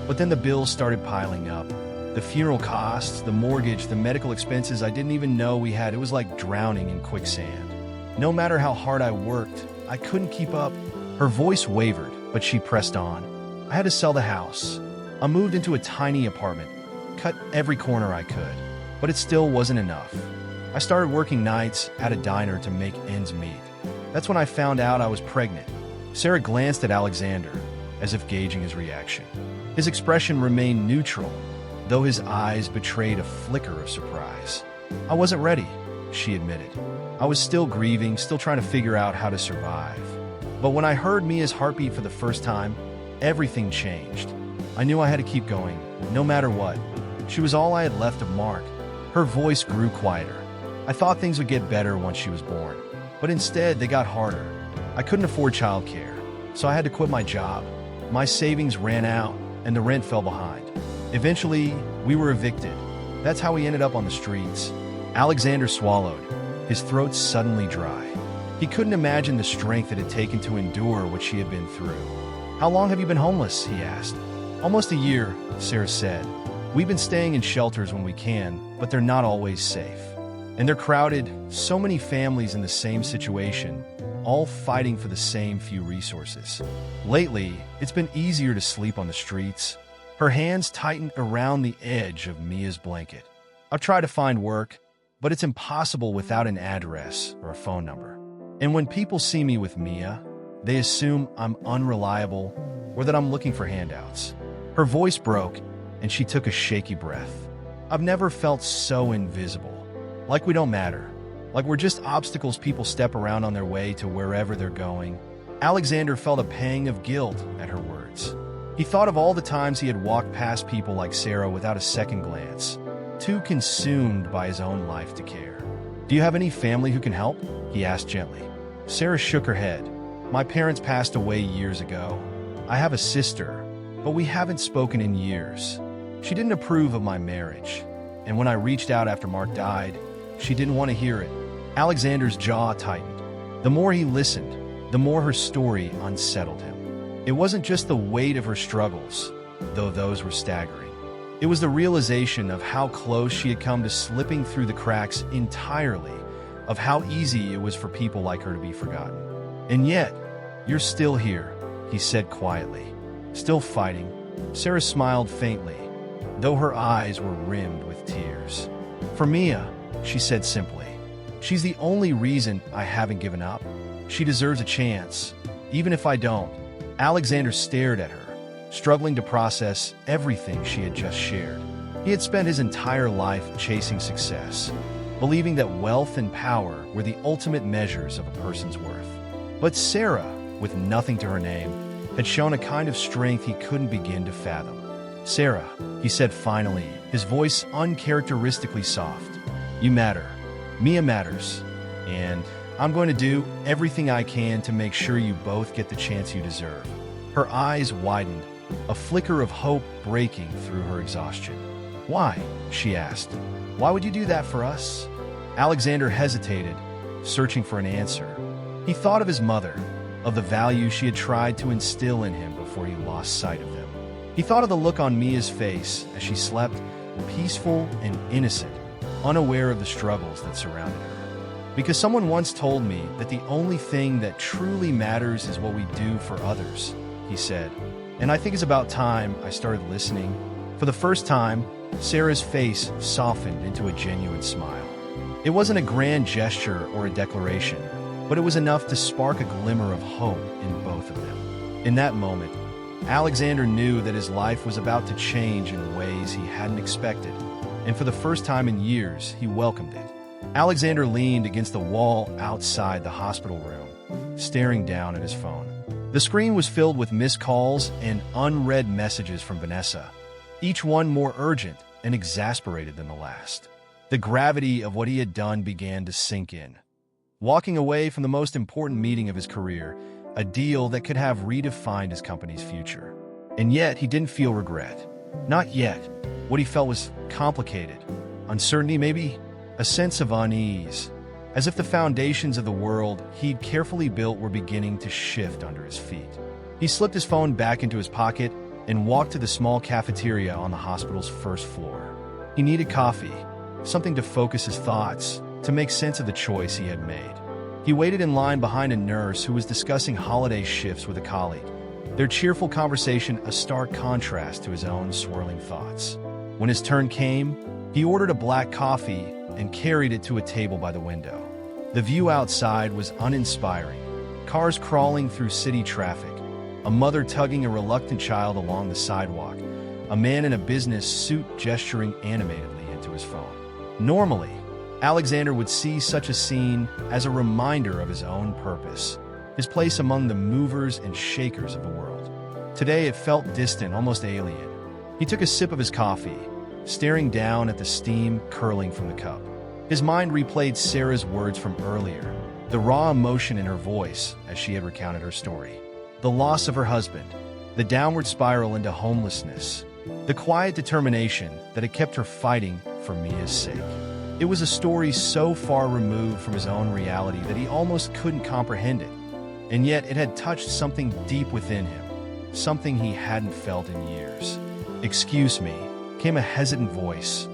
But then the bills started piling up. The funeral costs, the mortgage, the medical expenses I didn't even know we had. It was like drowning in quicksand. No matter how hard I worked, I couldn't keep up." Her voice wavered, but she pressed on. "I had to sell the house. I moved into a tiny apartment, cut every corner I could, but it still wasn't enough. I started working nights at a diner to make ends meet. That's when I found out I was pregnant." Sarah glanced at Alexander, as if gauging his reaction. His expression remained neutral, though his eyes betrayed a flicker of surprise. "I wasn't ready," she admitted. "I was still grieving, still trying to figure out how to survive. But when I heard Mia's heartbeat for the first time, everything changed. I knew I had to keep going, no matter what. She was all I had left of Mark." Her voice grew quieter. "I thought things would get better once she was born, but instead they got harder. I couldn't afford childcare, so I had to quit my job. My savings ran out, and the rent fell behind. Eventually, we were evicted. That's how we ended up on the streets." Alexander swallowed, his throat suddenly dry. He couldn't imagine the strength it had taken to endure what she had been through. "How long have you been homeless?" he asked. "Almost a year," Sarah said. "We've been staying in shelters when we can, but they're not always safe. And they're crowded, so many families in the same situation, all fighting for the same few resources. Lately, it's been easier to sleep on the streets." Her hands tightened around the edge of Mia's blanket. "I've tried to find work, but it's impossible without an address or a phone number. And when people see me with Mia, they assume I'm unreliable or that I'm looking for handouts." Her voice broke, and she took a shaky breath. "I've never felt so invisible. Like we don't matter. Like we're just obstacles people step around on their way to wherever they're going." Alexander felt a pang of guilt at her words. He thought of all the times he had walked past people like Sarah without a second glance, too consumed by his own life to care. "Do you have any family who can help?" he asked gently. Sarah shook her head. "My parents passed away years ago. I have a sister, but we haven't spoken in years. She didn't approve of my marriage, and when I reached out after Mark died, she didn't want to hear it." Alexander's jaw tightened. The more he listened, the more her story unsettled him. It wasn't just the weight of her struggles, though those were staggering. It was the realization of how close she had come to slipping through the cracks entirely, of how easy it was for people like her to be forgotten. And yet, you're still here, he said quietly. Still fighting. Sarah smiled faintly, though her eyes were rimmed with tears. For Mia, she said simply, she's the only reason I haven't given up. She deserves a chance, even if I don't. Alexander stared at her, struggling to process everything she had just shared. He had spent his entire life chasing success, believing that wealth and power were the ultimate measures of a person's worth. But Sarah, with nothing to her name, had shown a kind of strength he couldn't begin to fathom. Sarah, he said finally, his voice uncharacteristically soft. You matter. Mia matters. And I'm going to do everything I can to make sure you both get the chance you deserve. Her eyes widened, a flicker of hope breaking through her exhaustion. Why? She asked. Why would you do that for us? Alexander hesitated, searching for an answer. He thought of his mother, of the value she had tried to instill in him before he lost sight of them. He thought of the look on Mia's face as she slept, peaceful and innocent, unaware of the struggles that surrounded her. Because someone once told me that the only thing that truly matters is what we do for others, he said. And I think it's about time I started listening. For the first time, Sarah's face softened into a genuine smile. It wasn't a grand gesture or a declaration, but it was enough to spark a glimmer of hope in both of them. In that moment, Alexander knew that his life was about to change in ways he hadn't expected, and for the first time in years, he welcomed it. Alexander leaned against the wall outside the hospital room, staring down at his phone. The screen was filled with missed calls and unread messages from Vanessa, each one more urgent and exasperated than the last. The gravity of what he had done began to sink in. Walking away from the most important meeting of his career, a deal that could have redefined his company's future. And yet, he didn't feel regret. Not yet. What he felt was complicated. Uncertainty, maybe a sense of unease, as if the foundations of the world he'd carefully built were beginning to shift under his feet. He slipped his phone back into his pocket and walked to the small cafeteria on the hospital's first floor. He needed coffee, something to focus his thoughts, to make sense of the choice he had made. He waited in line behind a nurse who was discussing holiday shifts with a colleague, their cheerful conversation a stark contrast to his own swirling thoughts. When his turn came, he ordered a black coffee and carried it to a table by the window. The view outside was uninspiring. Cars crawling through city traffic, a mother tugging a reluctant child along the sidewalk, a man in a business suit gesturing animatedly into his phone. Normally, Alexander would see such a scene as a reminder of his own purpose, his place among the movers and shakers of the world. Today it felt distant, almost alien. He took a sip of his coffee, staring down at the steam curling from the cup. His mind replayed Sarah's words from earlier, the raw emotion in her voice as she had recounted her story. The loss of her husband, the downward spiral into homelessness, the quiet determination that had kept her fighting for Mia's sake. It was a story so far removed from his own reality that he almost couldn't comprehend it, and yet it had touched something deep within him, something he hadn't felt in years. "Excuse me," came a hesitant voice,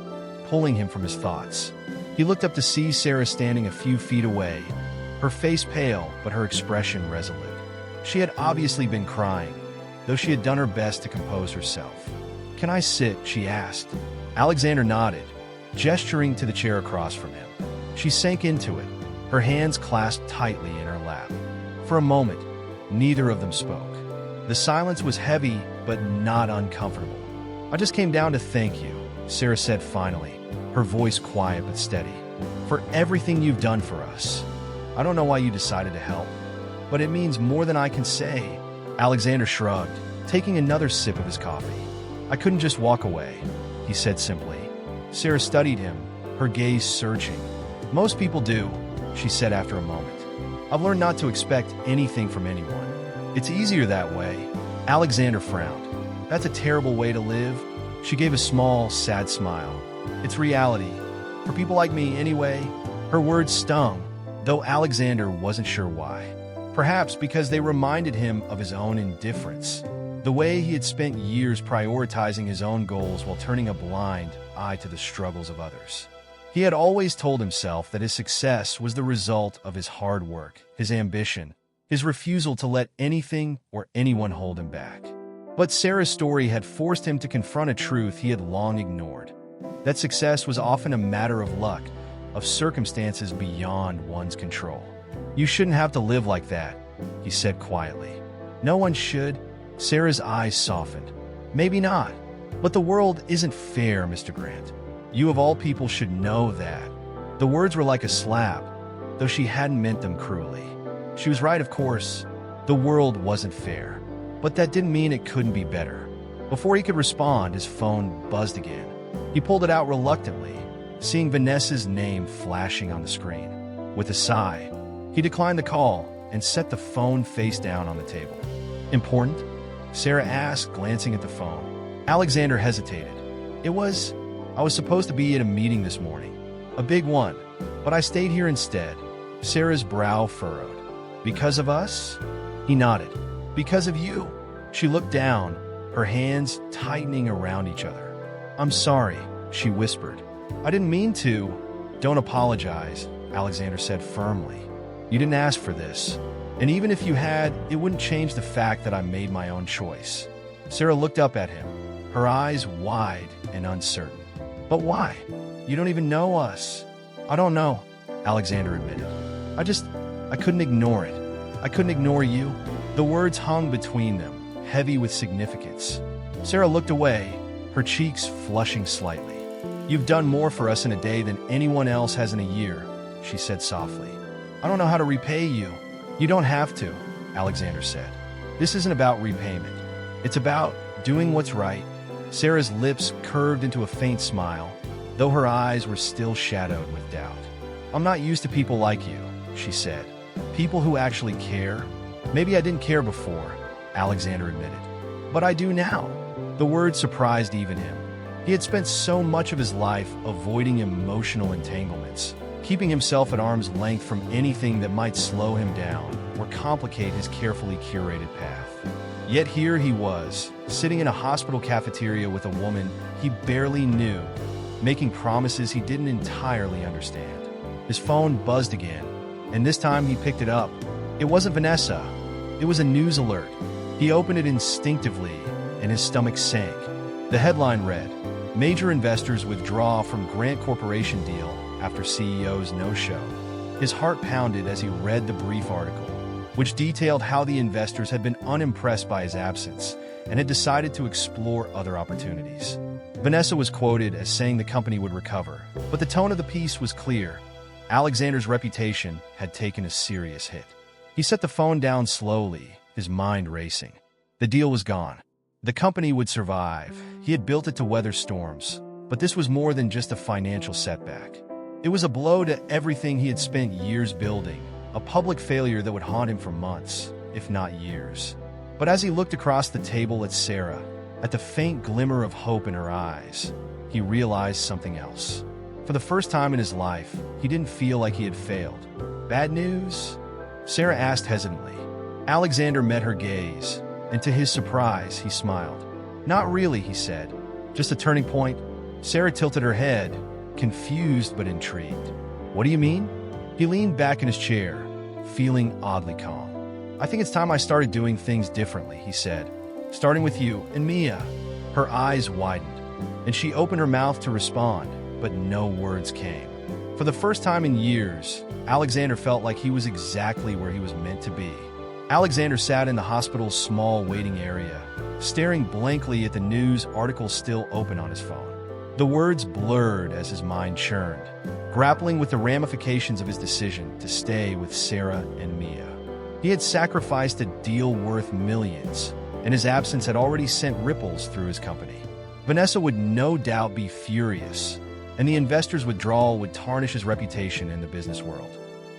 pulling him from his thoughts. He looked up to see Sarah standing a few feet away, her face pale but her expression resolute. She had obviously been crying, though she had done her best to compose herself. "Can I sit?" she asked. Alexander nodded, gesturing to the chair across from him. She sank into it, her hands clasped tightly in her lap. For a moment, neither of them spoke. The silence was heavy but not uncomfortable. "I just came down to thank you," Sarah said finally, her voice quiet but steady, "for everything you've done for us. I don't know why you decided to help, but it means more than I can say." Alexander shrugged, taking another sip of his coffee. "I couldn't just walk away," he said simply. Sarah studied him, her gaze searching. "Most people do," she said after a moment. "I've learned not to expect anything from anyone. It's easier that way." Alexander frowned. "That's a terrible way to live." She gave a small, sad smile. "It's reality. For people like me, anyway." Her words stung, though Alexander wasn't sure why. Perhaps because they reminded him of his own indifference, the way he had spent years prioritizing his own goals while turning a blind eye to the struggles of others. He had always told himself that his success was the result of his hard work, his ambition, his refusal to let anything or anyone hold him back. But Sarah's story had forced him to confront a truth he had long ignored, that success was often a matter of luck, of circumstances beyond one's control. "You shouldn't have to live like that," he said quietly. "No one should." Sarah's eyes softened. "Maybe not, but the world isn't fair, Mr. Grant. You of all people should know that." The words were like a slap, though she hadn't meant them cruelly. She was right, of course. The world wasn't fair, but that didn't mean it couldn't be better. Before he could respond, his phone buzzed again. He pulled it out reluctantly, seeing Vanessa's name flashing on the screen. With a sigh, he declined the call and set the phone face down on the table. "Important?" Sarah asked, glancing at the phone. Alexander hesitated. I was supposed to be at a meeting this morning. A big one, but I stayed here instead." Sarah's brow furrowed. "Because of us?" He nodded. "Because of you." She looked down, her hands tightening around each other. "I'm sorry," she whispered. "I didn't mean to." "Don't apologize," Alexander said firmly. "You didn't ask for this. And even if you had, it wouldn't change the fact that I made my own choice." Sarah looked up at him, her eyes wide and uncertain. "But why? You don't even know us." "I don't know," Alexander admitted. I couldn't ignore it. I couldn't ignore you." The words hung between them, heavy with significance. Sarah looked away, her cheeks flushing slightly. "You've done more for us in a day than anyone else has in a year," she said softly. "I don't know how to repay you." "You don't have to," Alexander said. "This isn't about repayment. It's about doing what's right." Sarah's lips curved into a faint smile, though her eyes were still shadowed with doubt. "I'm not used to people like you," she said. "People who actually care." "Maybe I didn't care before," Alexander admitted. "But I do now." The word surprised even him. He had spent so much of his life avoiding emotional entanglements, keeping himself at arm's length from anything that might slow him down or complicate his carefully curated path. Yet here he was, sitting in a hospital cafeteria with a woman he barely knew, making promises he didn't entirely understand. His phone buzzed again, and this time he picked it up. It wasn't Vanessa. It was a news alert. He opened it instinctively, and his stomach sank. The headline read, "Major investors withdraw from Grant Corporation deal after CEO's no-show." His heart pounded as he read the brief article, which detailed how the investors had been unimpressed by his absence and had decided to explore other opportunities. Vanessa was quoted as saying the company would recover, but the tone of the piece was clear. Alexander's reputation had taken a serious hit. He set the phone down slowly, his mind racing. The deal was gone. The company would survive. He had built it to weather storms, but this was more than just a financial setback. It was a blow to everything he had spent years building, a public failure that would haunt him for months, if not years. But as he looked across the table at Sarah, at the faint glimmer of hope in her eyes, he realized something else. For the first time in his life, he didn't feel like he had failed. "Bad news?" Sarah asked hesitantly. Alexander met her gaze, and to his surprise, he smiled. "Not really," he said. "Just a turning point." Sarah tilted her head, confused but intrigued. "What do you mean?" He leaned back in his chair, feeling oddly calm. "I think it's time I started doing things differently," he said. "Starting with you and Mia." Her eyes widened, and she opened her mouth to respond, but no words came. For the first time in years, Alexander felt like he was exactly where he was meant to be. Alexander sat in the hospital's small waiting area, staring blankly at the news article still open on his phone. The words blurred as his mind churned, grappling with the ramifications of his decision to stay with Sarah and Mia. He had sacrificed a deal worth millions, and his absence had already sent ripples through his company. Vanessa would no doubt be furious, and the investors' withdrawal would tarnish his reputation in the business world.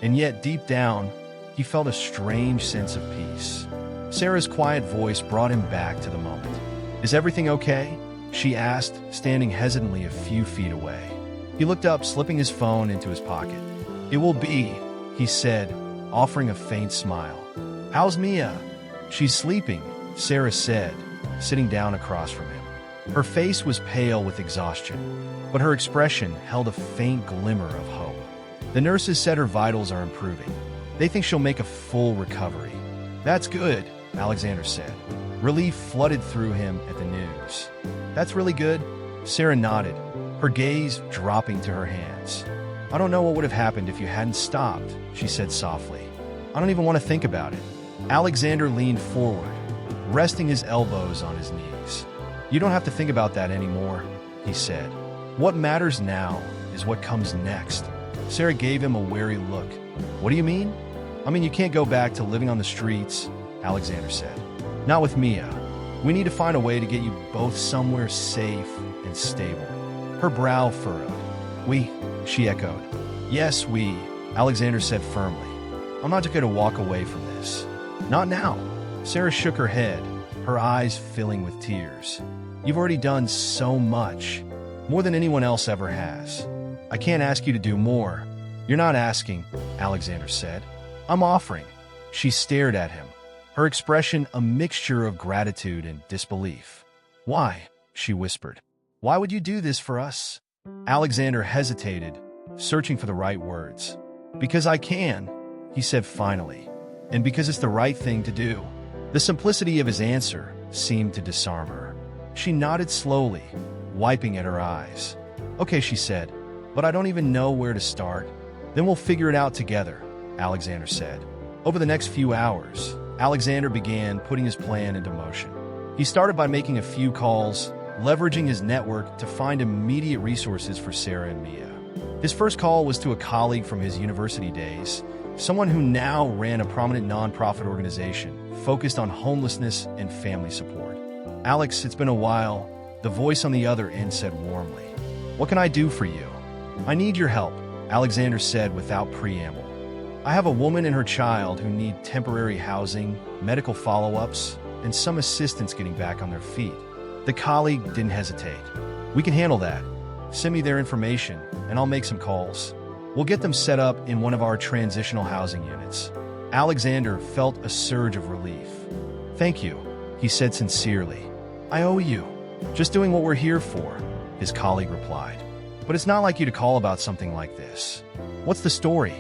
And yet, deep down, he felt a strange sense of peace. Sarah's quiet voice brought him back to the moment. "Is everything okay?" she asked, standing hesitantly a few feet away. He looked up, slipping his phone into his pocket. "It will be," he said, offering a faint smile. How's Mia? She's sleeping, Sarah said, sitting down across from him. Her face was pale with exhaustion, but her expression held a faint glimmer of hope. The nurses said her vitals are improving. They think she'll make a full recovery. That's good, Alexander said. Relief flooded through him at the news. That's really good, Sarah nodded, her gaze dropping to her hands. I don't know what would have happened if you hadn't stopped, she said softly. I don't even want to think about it. Alexander leaned forward, resting his elbows on his knees. You don't have to think about that anymore, he said. What matters now is what comes next. Sarah gave him a wary look. What do you mean? I mean, you can't go back to living on the streets, Alexander said. Not with Mia. We need to find a way to get you both somewhere safe and stable. Her brow furrowed. We, she echoed. Yes, we, Alexander said firmly. I'm not going to walk away from this. Not now. Sarah shook her head, her eyes filling with tears. You've already done so much, more than anyone else ever has. I can't ask you to do more. You're not asking, Alexander said. I'm offering. She stared at him, her expression a mixture of gratitude and disbelief. Why? She whispered. Why would you do this for us? Alexander hesitated, searching for the right words. Because I can, he said finally, and because it's the right thing to do. The simplicity of his answer seemed to disarm her. She nodded slowly, wiping at her eyes. Okay, she said, but I don't even know where to start. Then we'll figure it out together, Alexander said. Over the next few hours, Alexander began putting his plan into motion. He started by making a few calls, leveraging his network to find immediate resources for Sarah and Mia. His first call was to a colleague from his university days, someone who now ran a prominent nonprofit organization focused on homelessness and family support. Alex, it's been a while, the voice on the other end said warmly. What can I do for you? I need your help, Alexander said without preamble. I have a woman and her child who need temporary housing, medical follow-ups, and some assistance getting back on their feet. The colleague didn't hesitate. We can handle that. Send me their information, and I'll make some calls. We'll get them set up in one of our transitional housing units. Alexander felt a surge of relief. Thank you, he said sincerely. I owe you. Just doing what we're here for, his colleague replied. But it's not like you to call about something like this. What's the story?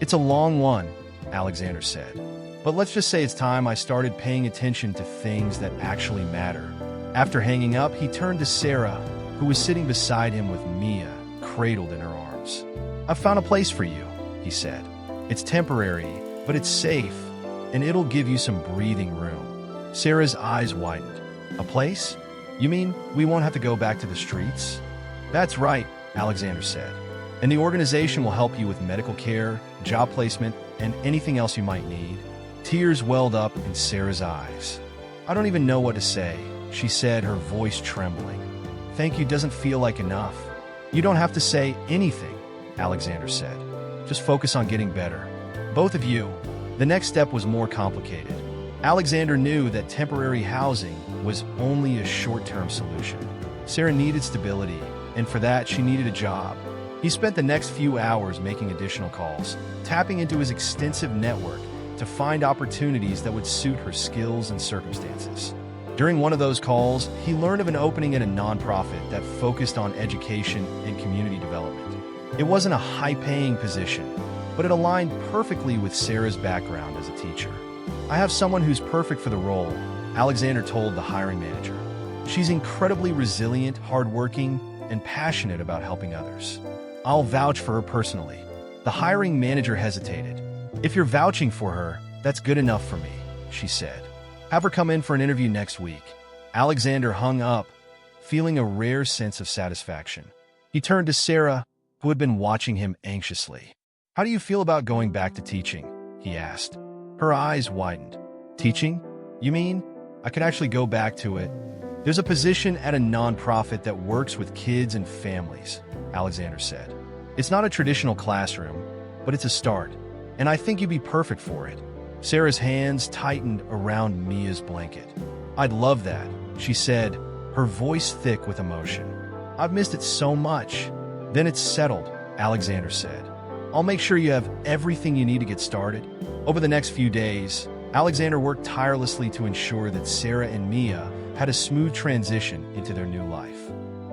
It's a long one, Alexander said. But let's just say it's time I started paying attention to things that actually matter. After hanging up, he turned to Sarah, who was sitting beside him with Mia, cradled in her arms. I've found a place for you, he said. It's temporary, but it's safe, and it'll give you some breathing room. Sarah's eyes widened. A place? You mean we won't have to go back to the streets? That's right, Alexander said. And the organization will help you with medical care, job placement, and anything else you might need. Tears welled up in Sarah's eyes. I don't even know what to say, she said, her voice trembling. Thank you doesn't feel like enough. You don't have to say anything, Alexander said. Just focus on getting better. Both of you. The next step was more complicated. Alexander knew that temporary housing was only a short-term solution. Sarah needed stability, and for that she needed a job. He spent the next few hours making additional calls, tapping into his extensive network to find opportunities that would suit her skills and circumstances. During one of those calls, he learned of an opening at a nonprofit that focused on education and community development. It wasn't a high-paying position, but it aligned perfectly with Sarah's background as a teacher. I have someone who's perfect for the role, Alexander told the hiring manager. She's incredibly resilient, hardworking, and passionate about helping others. I'll vouch for her personally. The hiring manager hesitated. If you're vouching for her, that's good enough for me, she said. Have her come in for an interview next week. Alexander hung up, feeling a rare sense of satisfaction. He turned to Sarah, who had been watching him anxiously. How do you feel about going back to teaching? He asked. Her eyes widened. Teaching? You mean? I could actually go back to it. There's a position at a nonprofit that works with kids and families, Alexander said. It's not a traditional classroom, but it's a start, and I think you'd be perfect for it. Sarah's hands tightened around Mia's blanket. I'd love that, she said, her voice thick with emotion. I've missed it so much. Then it's settled, Alexander said. I'll make sure you have everything you need to get started. Over the next few days, Alexander worked tirelessly to ensure that Sarah and Mia had a smooth transition into their new life.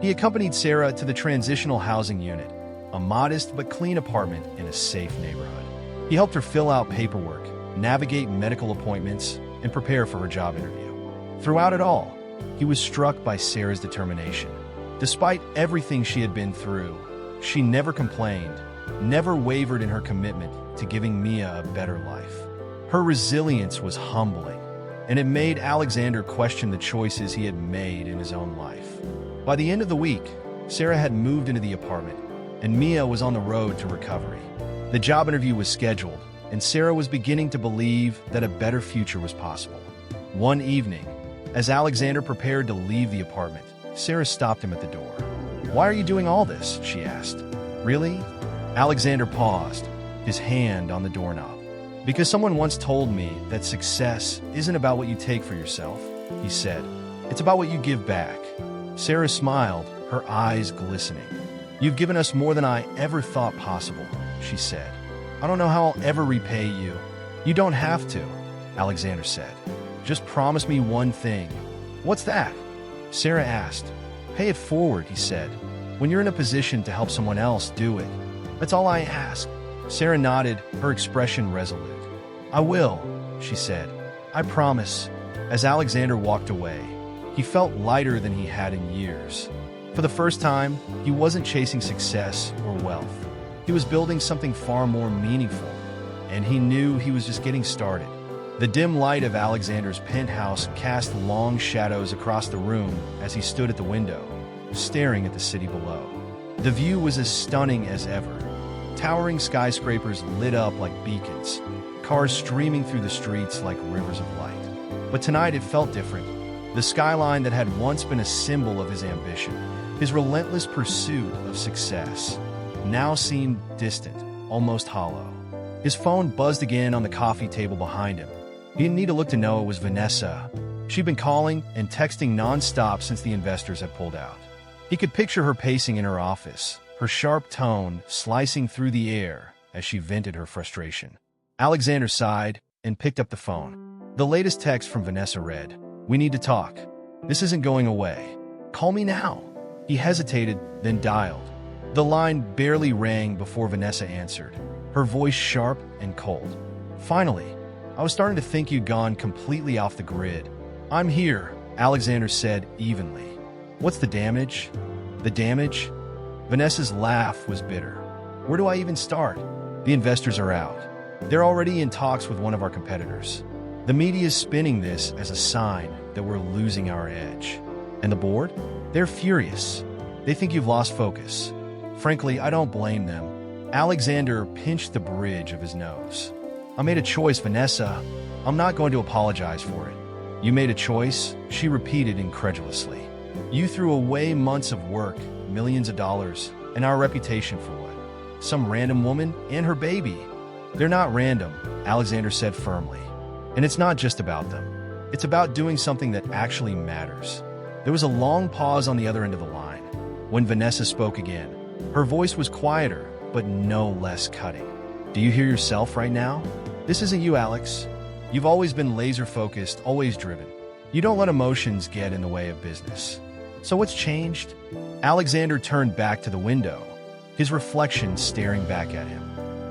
He accompanied Sarah to the transitional housing unit, a modest but clean apartment in a safe neighborhood. He helped her fill out paperwork, navigate medical appointments, and prepare for her job interview. Throughout it all, he was struck by Sarah's determination. Despite everything she had been through, she never complained, never wavered in her commitment to giving Mia a better life. Her resilience was humbling, and it made Alexander question the choices he had made in his own life. By the end of the week, Sarah had moved into the apartment, and Mia was on the road to recovery. The job interview was scheduled, and Sarah was beginning to believe that a better future was possible. One evening, as Alexander prepared to leave the apartment, Sarah stopped him at the door. "Why are you doing all this?" she asked. "Really?" Alexander paused, his hand on the doorknob. "Because someone once told me that success isn't about what you take for yourself," he said. "It's about what you give back." Sarah smiled, her eyes glistening. "You've given us more than I ever thought possible," she said. "I don't know how I'll ever repay you." "You don't have to," Alexander said. "Just promise me one thing." "What's that?" Sarah asked. "Pay it forward," he said. "When you're in a position to help someone else, do it. That's all I ask." Sarah nodded, her expression resolute. "I will," she said. "I promise." As Alexander walked away, he felt lighter than he had in years. For the first time, he wasn't chasing success or wealth. He was building something far more meaningful, and he knew he was just getting started. The dim light of Alexander's penthouse cast long shadows across the room as he stood at the window, staring at the city below. The view was as stunning as ever. Towering skyscrapers lit up like beacons, cars streaming through the streets like rivers of light. But tonight it felt different. The skyline that had once been a symbol of his ambition, his relentless pursuit of success, now seemed distant, almost hollow. His phone buzzed again on the coffee table behind him. He didn't need to look to know it was Vanessa. She'd been calling and texting nonstop since the investors had pulled out. He could picture her pacing in her office, her sharp tone slicing through the air as she vented her frustration. Alexander sighed and picked up the phone. The latest text from Vanessa read, "We need to talk. This isn't going away. Call me now." He hesitated, then dialed. The line barely rang before Vanessa answered, her voice sharp and cold. "Finally, I was starting to think you'd gone completely off the grid." "I'm here," Alexander said evenly. "What's the damage?" "The damage?" Vanessa's laugh was bitter. "Where do I even start? The investors are out. They're already in talks with one of our competitors. The media is spinning this as a sign that we're losing our edge. And the board? They're furious. They think you've lost focus. Frankly, I don't blame them." Alexander pinched the bridge of his nose. "I made a choice, Vanessa. I'm not going to apologize for it." "You made a choice?" she repeated incredulously. "You threw away months of work, millions of dollars, and our reputation for what? Some random woman and her baby." "They're not random," Alexander said firmly. "And it's not just about them. It's about doing something that actually matters." There was a long pause on the other end of the line. When Vanessa spoke again, her voice was quieter, but no less cutting. "Do you hear yourself right now? This isn't you, Alex. You've always been laser-focused, always driven. You don't let emotions get in the way of business. So what's changed?" Alexander turned back to the window, his reflection staring back at him.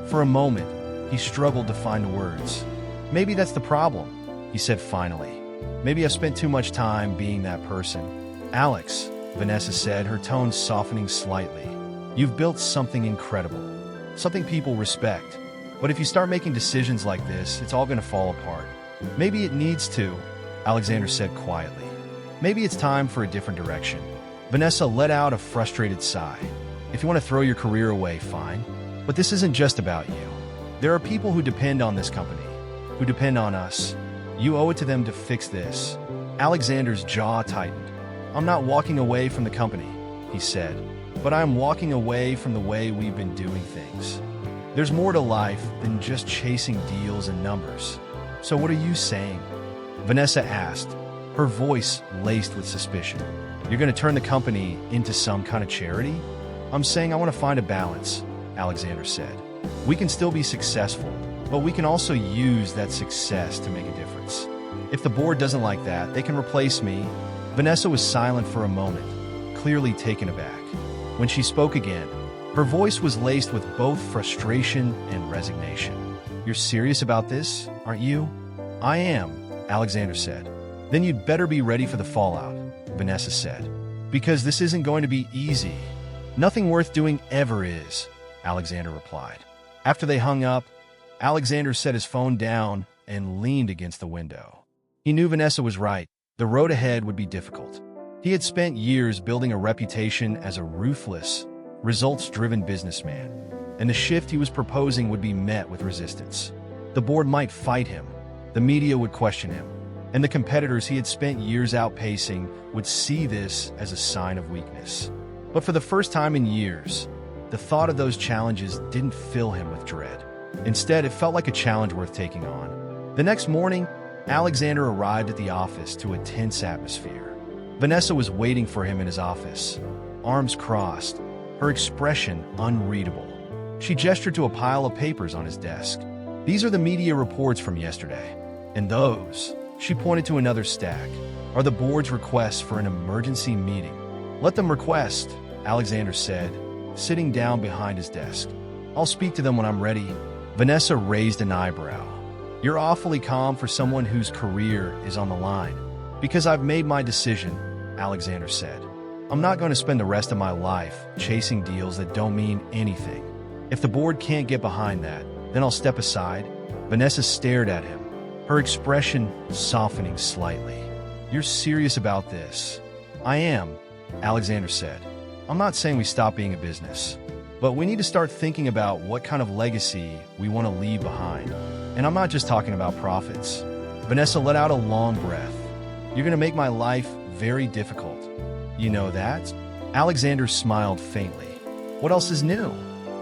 For a moment, he struggled to find the words. "Maybe that's the problem," he said finally. "Maybe I've spent too much time being that person." "Alex," Vanessa said, her tone softening slightly, "you've built something incredible, something people respect. But if you start making decisions like this, it's all going to fall apart." "Maybe it needs to," Alexander said quietly. "Maybe it's time for a different direction." Vanessa let out a frustrated sigh. "If you want to throw your career away, fine. But this isn't just about you. There are people who depend on this company, who depend on us. You owe it to them to fix this." Alexander's jaw tightened. "I'm not walking away from the company," he said, "but I'm walking away from the way we've been doing things. There's more to life than just chasing deals and numbers." "So what are you saying?" Vanessa asked, her voice laced with suspicion. "You're going to turn the company into some kind of charity?" "I'm saying I want to find a balance," Alexander said. We can still be successful, but we can also use that success to make a difference. If the board doesn't like that, they can replace me." Vanessa was silent for a moment, clearly taken aback. When she spoke again, her voice was laced with both frustration and resignation. "You're serious about this, aren't you?" "I am," Alexander said. "Then you'd better be ready for the fallout," Vanessa said. "Because this isn't going to be easy." "Nothing worth doing ever is," Alexander replied. After they hung up, Alexander set his phone down and leaned against the window. He knew Vanessa was right. The road ahead would be difficult. He had spent years building a reputation as a ruthless, results-driven businessman, and the shift he was proposing would be met with resistance. The board might fight him, the media would question him, and the competitors he had spent years outpacing would see this as a sign of weakness. But for the first time in years, the thought of those challenges didn't fill him with dread. Instead, it felt like a challenge worth taking on. The next morning, Alexander arrived at the office to a tense atmosphere. Vanessa was waiting for him in his office, arms crossed, her expression unreadable. She gestured to a pile of papers on his desk. "These are the media reports from yesterday. And those," she pointed to another stack, "are the board's requests for an emergency meeting." "Let them request," Alexander said, sitting down behind his desk. "I'll speak to them when I'm ready." Vanessa raised an eyebrow. "You're awfully calm for someone whose career is on the line." "Because I've made my decision," Alexander said. "I'm not going to spend the rest of my life chasing deals that don't mean anything. If the board can't get behind that, then I'll step aside." Vanessa stared at him, her expression softening slightly. "You're serious about this?" "I am," Alexander said. "I'm not saying we stop being a business, but we need to start thinking about what kind of legacy we want to leave behind. And I'm not just talking about profits." Vanessa let out a long breath. "You're going to make my life very difficult. You know that?" Alexander smiled faintly. "What else is new?"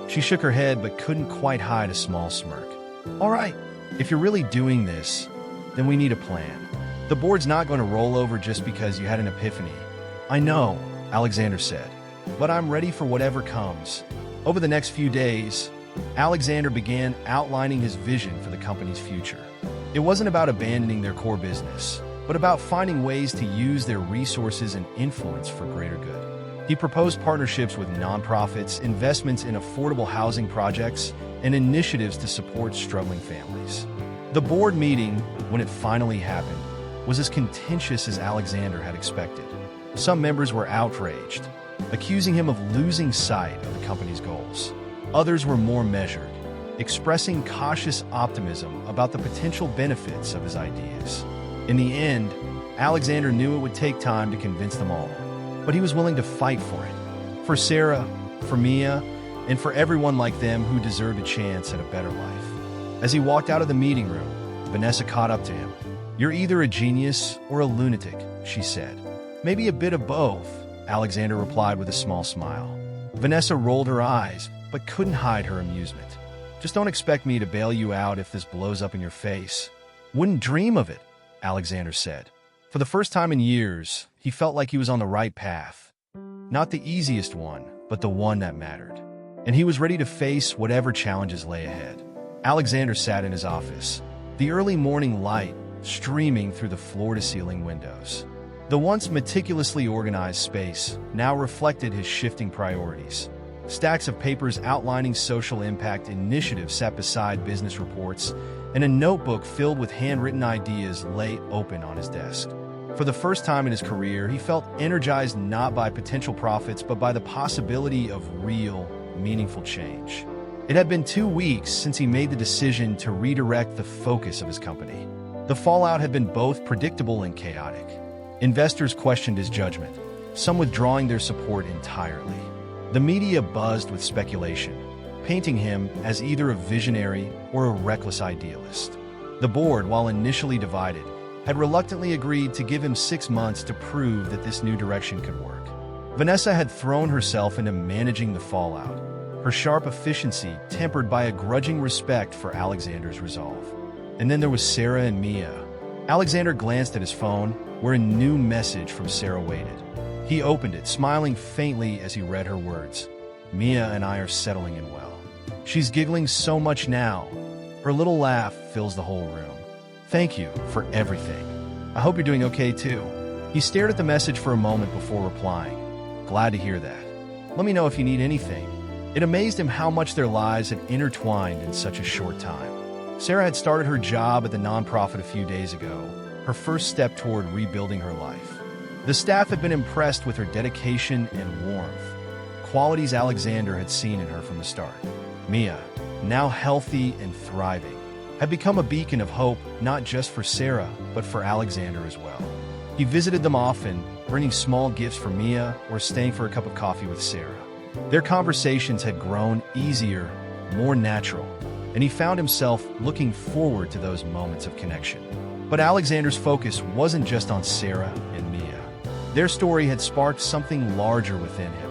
She shook her head but couldn't quite hide a small smirk. "All right, if you're really doing this, then we need a plan. The board's not going to roll over just because you had an epiphany." "I know," Alexander said, "but I'm ready for whatever comes." Over the next few days, Alexander began outlining his vision for the company's future. It wasn't about abandoning their core business, but about finding ways to use their resources and influence for greater good. He proposed partnerships with nonprofits, investments in affordable housing projects, and initiatives to support struggling families. The board meeting, when it finally happened, was as contentious as Alexander had expected. Some members were outraged, accusing him of losing sight of the company's goals. Others were more measured, expressing cautious optimism about the potential benefits of his ideas. In the end, Alexander knew it would take time to convince them all, but he was willing to fight for it. For Sarah, for Mia, and for everyone like them who deserved a chance at a better life. As he walked out of the meeting room, Vanessa caught up to him. "You're either a genius or a lunatic," she said. "Maybe a bit of both," Alexander replied with a small smile. Vanessa rolled her eyes, but couldn't hide her amusement. "Just don't expect me to bail you out if this blows up in your face." "Wouldn't dream of it," Alexander said. For the first time in years, he felt like he was on the right path. Not the easiest one, but the one that mattered. And he was ready to face whatever challenges lay ahead. Alexander sat in his office, the early morning light streaming through the floor-to-ceiling windows. The once meticulously organized space now reflected his shifting priorities. Stacks of papers outlining social impact initiatives sat beside business reports, and a notebook filled with handwritten ideas lay open on his desk. For the first time in his career, he felt energized not by potential profits, but by the possibility of real, meaningful change. It had been 2 weeks since he made the decision to redirect the focus of his company. The fallout had been both predictable and chaotic. Investors questioned his judgment, some withdrawing their support entirely. The media buzzed with speculation, painting him as either a visionary or a reckless idealist. The board, while initially divided, had reluctantly agreed to give him 6 months to prove that this new direction could work. Vanessa had thrown herself into managing the fallout, her sharp efficiency tempered by a grudging respect for Alexander's resolve. And then there was Sarah and Mia. Alexander glanced at his phone, where a new message from Sarah waited. He opened it, smiling faintly as he read her words. "Mia and I are settling in well." She's giggling so much now. Her little laugh fills the whole room. Thank you for everything. I hope you're doing okay too. He stared at the message for a moment before replying. Glad to hear that. Let me know if you need anything. It amazed him how much their lives had intertwined in such a short time. Sarah had started her job at the nonprofit a few days ago, her first step toward rebuilding her life. The staff had been impressed with her dedication and warmth, qualities Alexander had seen in her from the start. Mia, now healthy and thriving, had become a beacon of hope not just for Sarah, but for Alexander as well. He visited them often, bringing small gifts for Mia or staying for a cup of coffee with Sarah. Their conversations had grown easier, more natural, and he found himself looking forward to those moments of connection. But Alexander's focus wasn't just on Sarah and Mia. Their story had sparked something larger within him,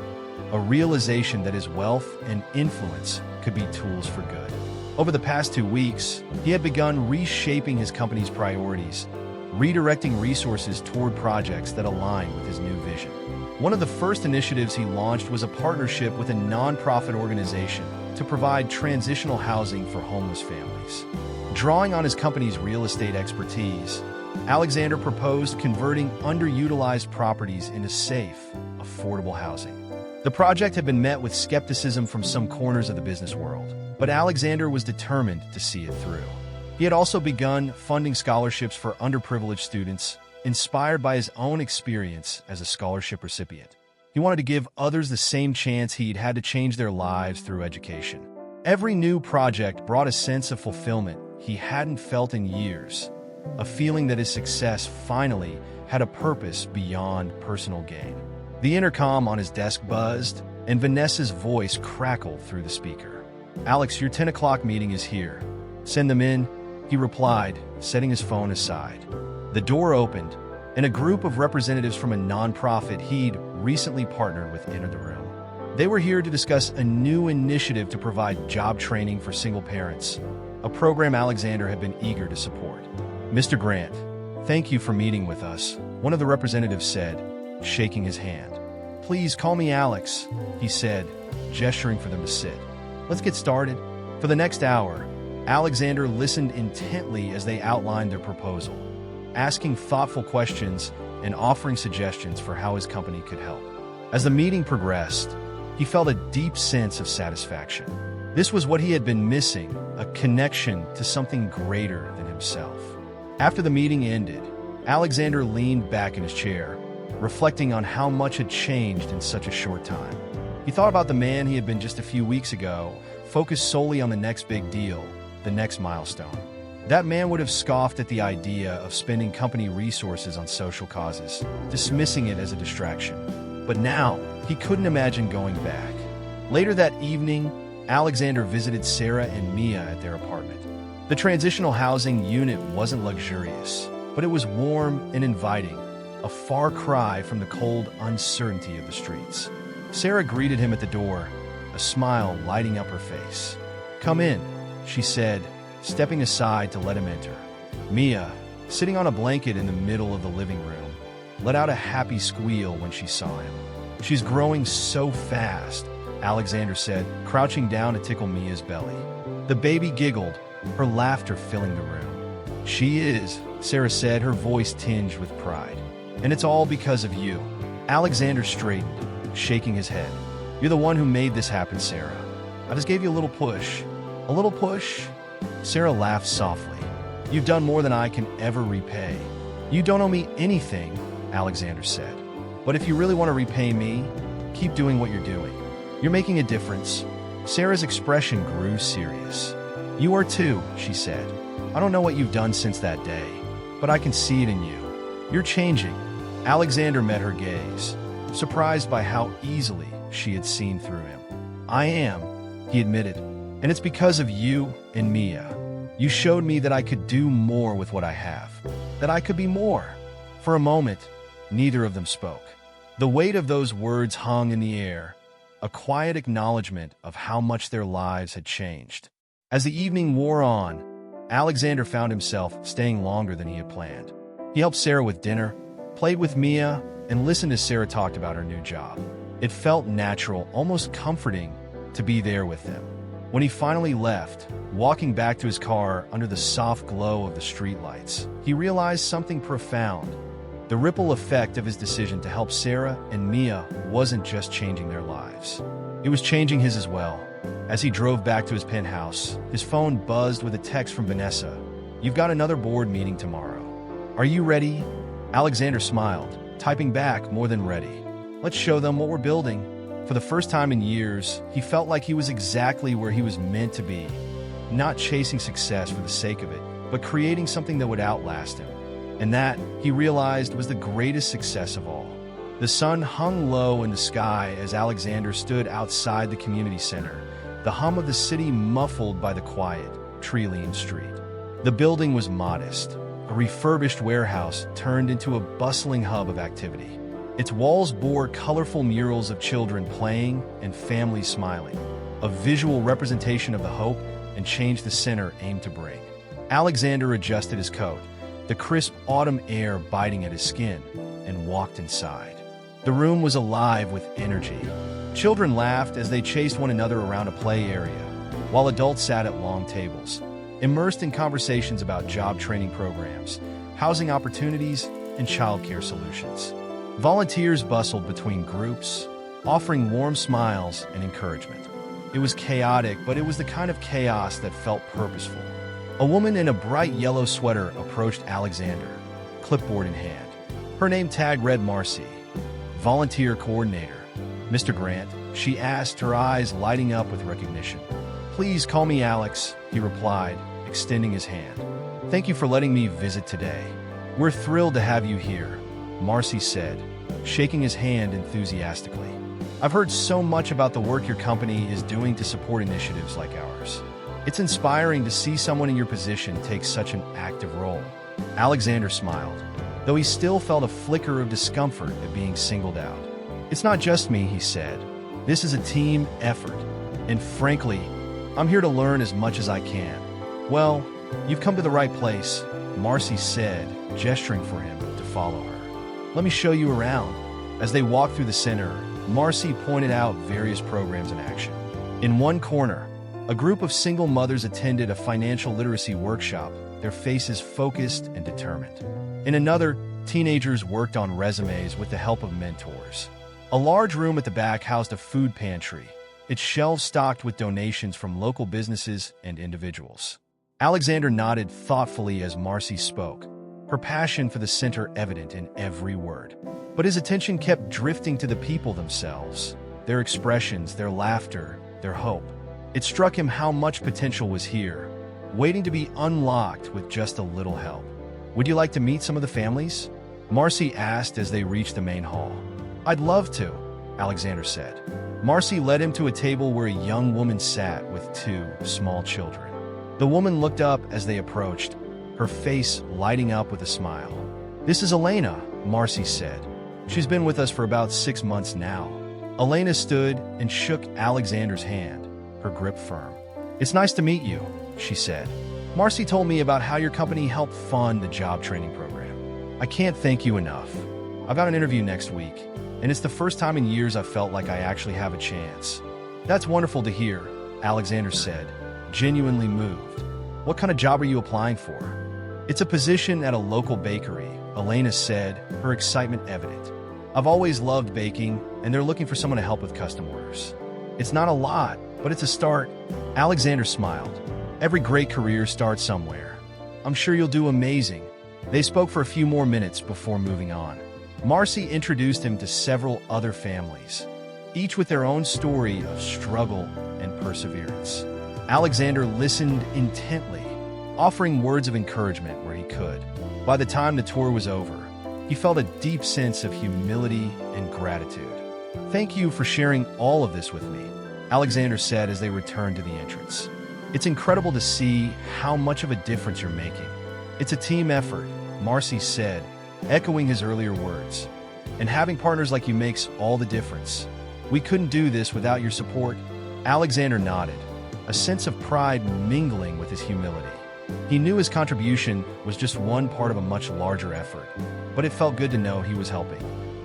a realization that his wealth and influence could be tools for good. Over the past 2 weeks, he had begun reshaping his company's priorities, redirecting resources toward projects that aligned with his new vision. One of the first initiatives he launched was a partnership with a nonprofit organization to provide transitional housing for homeless families. Drawing on his company's real estate expertise, Alexander proposed converting underutilized properties into safe, affordable housing. The project had been met with skepticism from some corners of the business world, but Alexander was determined to see it through. He had also begun funding scholarships for underprivileged students, inspired by his own experience as a scholarship recipient. He wanted to give others the same chance he'd had to change their lives through education. Every new project brought a sense of fulfillment he hadn't felt in years, a feeling that his success finally had a purpose beyond personal gain. The intercom on his desk buzzed, and Vanessa's voice crackled through the speaker. "Alex, your 10 o'clock meeting is here. Send them in," he replied, setting his phone aside. The door opened, and a group of representatives from a nonprofit he'd recently partnered with entered the room. They were here to discuss a new initiative to provide job training for single parents, a program Alexander had been eager to support. "Mr. Grant, thank you for meeting with us," one of the representatives said, shaking his hand. "Please call me Alex," he said, gesturing for them to sit. "Let's get started." For the next hour, Alexander listened intently as they outlined their proposal, asking thoughtful questions and offering suggestions for how his company could help. As the meeting progressed, he felt a deep sense of satisfaction. This was what he had been missing, a connection to something greater than himself. After the meeting ended, Alexander leaned back in his chair, reflecting on how much had changed in such a short time. He thought about the man he had been just a few weeks ago, focused solely on the next big deal, the next milestone. That man would have scoffed at the idea of spending company resources on social causes, dismissing it as a distraction. But now, he couldn't imagine going back. Later that evening, Alexander visited Sarah and Mia at their apartment. The transitional housing unit wasn't luxurious, but it was warm and inviting, a far cry from the cold uncertainty of the streets. Sarah greeted him at the door, a smile lighting up her face. "Come in," she said, stepping aside to let him enter. Mia, sitting on a blanket in the middle of the living room, let out a happy squeal when she saw him. "She's growing so fast," Alexander said, crouching down to tickle Mia's belly. The baby giggled, her laughter filling the room. "She is," Sarah said, her voice tinged with pride. "And it's all because of you." Alexander straightened, shaking his head. "You're the one who made this happen, Sarah. I just gave you a little push." "A little push?" Sarah laughed softly. "You've done more than I can ever repay." "You don't owe me anything," Alexander said. "But if you really want to repay me, keep doing what you're doing. You're making a difference." Sarah's expression grew serious. "You are too," she said. "I don't know what you've done since that day, but I can see it in you. You're changing." Alexander met her gaze, surprised by how easily she had seen through him. "I am," he admitted, "and it's because of you and Mia. You showed me that I could do more with what I have, that I could be more." For a moment, neither of them spoke. The weight of those words hung in the air, a quiet acknowledgement of how much their lives had changed. As the evening wore on, Alexander found himself staying longer than he had planned. He helped Sarah with dinner, played with Mia, and listened as Sarah talked about her new job. It felt natural, almost comforting, to be there with them. When he finally left, walking back to his car under the soft glow of the streetlights, he realized something profound. The ripple effect of his decision to help Sarah and Mia wasn't just changing their lives. It was changing his as well. As he drove back to his penthouse, his phone buzzed with a text from Vanessa. "You've got another board meeting tomorrow. Are you ready?" Alexander smiled, typing back, "More than ready. Let's show them what we're building." For the first time in years, he felt like he was exactly where he was meant to be, not chasing success for the sake of it, but creating something that would outlast him. And that, he realized, was the greatest success of all. The sun hung low in the sky as Alexander stood outside the community center, the hum of the city muffled by the quiet, tree-lined street. The building was modest, a refurbished warehouse turned into a bustling hub of activity. Its walls bore colorful murals of children playing and families smiling, a visual representation of the hope and change the center aimed to bring. Alexander adjusted his coat, the crisp autumn air biting at his skin, and walked inside. The room was alive with energy. Children laughed as they chased one another around a play area, while adults sat at long tables, immersed in conversations about job training programs, housing opportunities, and childcare solutions. Volunteers bustled between groups, offering warm smiles and encouragement. It was chaotic, but it was the kind of chaos that felt purposeful. A woman in a bright yellow sweater approached Alexander, clipboard in hand. Her name tag read Marcy, volunteer coordinator. "Mr. Grant," she asked, her eyes lighting up with recognition. "Please call me Alex," he replied, extending his hand. "Thank you for letting me visit today. We're thrilled to have you here," Marcy said, shaking his hand enthusiastically. "I've heard so much about the work your company is doing to support initiatives like ours. It's inspiring to see someone in your position take such an active role." Alexander smiled, though he still felt a flicker of discomfort at being singled out. "It's not just me," he said. "This is a team effort. And frankly, I'm here to learn as much as I can." "Well, you've come to the right place," Marcy said, gesturing for him to follow her. "Let me show you around." As they walked through the center, Marcy pointed out various programs in action. In one corner, a group of single mothers attended a financial literacy workshop, their faces focused and determined. In another, teenagers worked on resumes with the help of mentors. A large room at the back housed a food pantry, its shelves stocked with donations from local businesses and individuals. Alexander nodded thoughtfully as Marcy spoke, her passion for the center evident in every word. But his attention kept drifting to the people themselves, their expressions, their laughter, their hope. It struck him how much potential was here, waiting to be unlocked with just a little help. "Would you like to meet some of the families?" Marcy asked as they reached the main hall. "I'd love to," Alexander said. Marcy led him to a table where a young woman sat with two small children. The woman looked up as they approached, her face lighting up with a smile. "This is Elena," Marcy said. "She's been with us for about 6 months now." Elena stood and shook Alexander's hand, her grip firm. "It's nice to meet you," she said. "Marcy told me about how your company helped fund the job training program. I can't thank you enough. I've got an interview next week, and it's the first time in years I felt like I actually have a chance." "That's wonderful to hear," Alexander said, genuinely moved. "What kind of job are you applying for?" "It's a position at a local bakery," Elena said, her excitement evident. "I've always loved baking, and they're looking for someone to help with custom orders. It's not a lot, but it's a start." Alexander smiled. "Every great career starts somewhere. I'm sure you'll do amazing." They spoke for a few more minutes before moving on. Marcy introduced him to several other families, each with their own story of struggle and perseverance. Alexander listened intently, offering words of encouragement where he could. By the time the tour was over, he felt a deep sense of humility and gratitude. "Thank you for sharing all of this with me," Alexander said as they returned to the entrance. "It's incredible to see how much of a difference you're making." "It's a team effort," Marcy said, echoing his earlier words. "And having partners like you makes all the difference. We couldn't do this without your support." Alexander nodded, a sense of pride mingling with his humility. He knew his contribution was just one part of a much larger effort, but it felt good to know he was helping.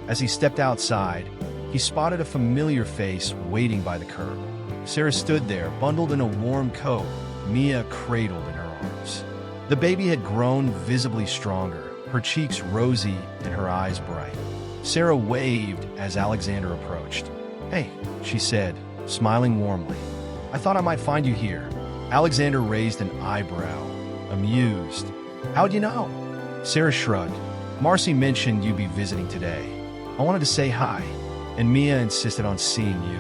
As he stepped outside, he spotted a familiar face waiting by the curb. Sarah stood there, bundled in a warm coat, Mia cradled in her arms. The baby had grown visibly stronger, her cheeks rosy and her eyes bright. Sarah waved as Alexander approached. "Hey," she said, smiling warmly. "I thought I might find you here." Alexander raised an eyebrow, amused. "How'd you know?" Sarah shrugged. "Marcy mentioned you'd be visiting today. I wanted to say hi, and Mia insisted on seeing you."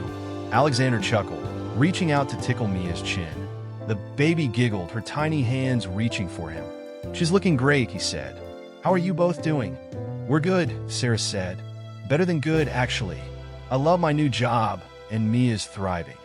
Alexander chuckled, reaching out to tickle Mia's chin. The baby giggled, her tiny hands reaching for him. "She's looking great," he said. "How are you both doing?" "We're good," Sarah said. "Better than good, actually. I love my new job, and Mia's thriving.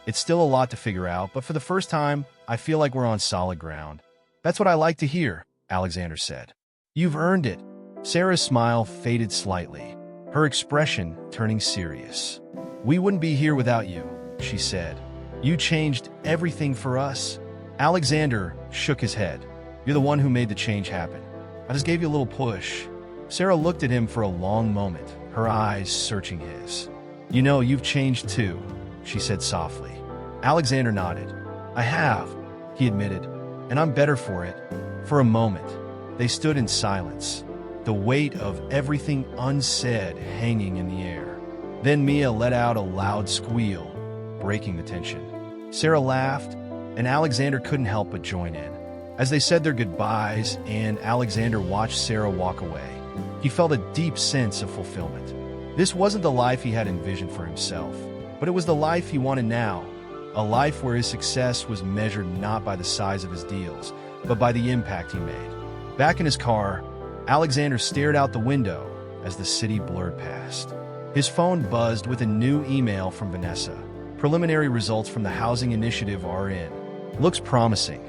It's still a lot to figure out, but for the first time, I feel like we're on solid ground." "That's what I like to hear," Alexander said. "You've earned it." Sarah's smile faded slightly, her expression turning serious. "We wouldn't be here without you," she said. "You changed everything for us." Alexander shook his head. "You're the one who made the change happen. I just gave you a little push." Sarah looked at him for a long moment, her eyes searching his. "You know, you've changed too," she said softly. Alexander nodded. "I have," he admitted, "and I'm better for it." For a moment, they stood in silence, the weight of everything unsaid hanging in the air. Then Mia let out a loud squeal, breaking the tension. Sarah laughed, and Alexander couldn't help but join in. As they said their goodbyes and Alexander watched Sarah walk away, he felt a deep sense of fulfillment. This wasn't the life he had envisioned for himself, but it was the life he wanted now, a life where his success was measured not by the size of his deals, but by the impact he made. Back in his car, Alexander stared out the window as the city blurred past. His phone buzzed with a new email from Vanessa. "Preliminary results from the housing initiative are in. Looks promising.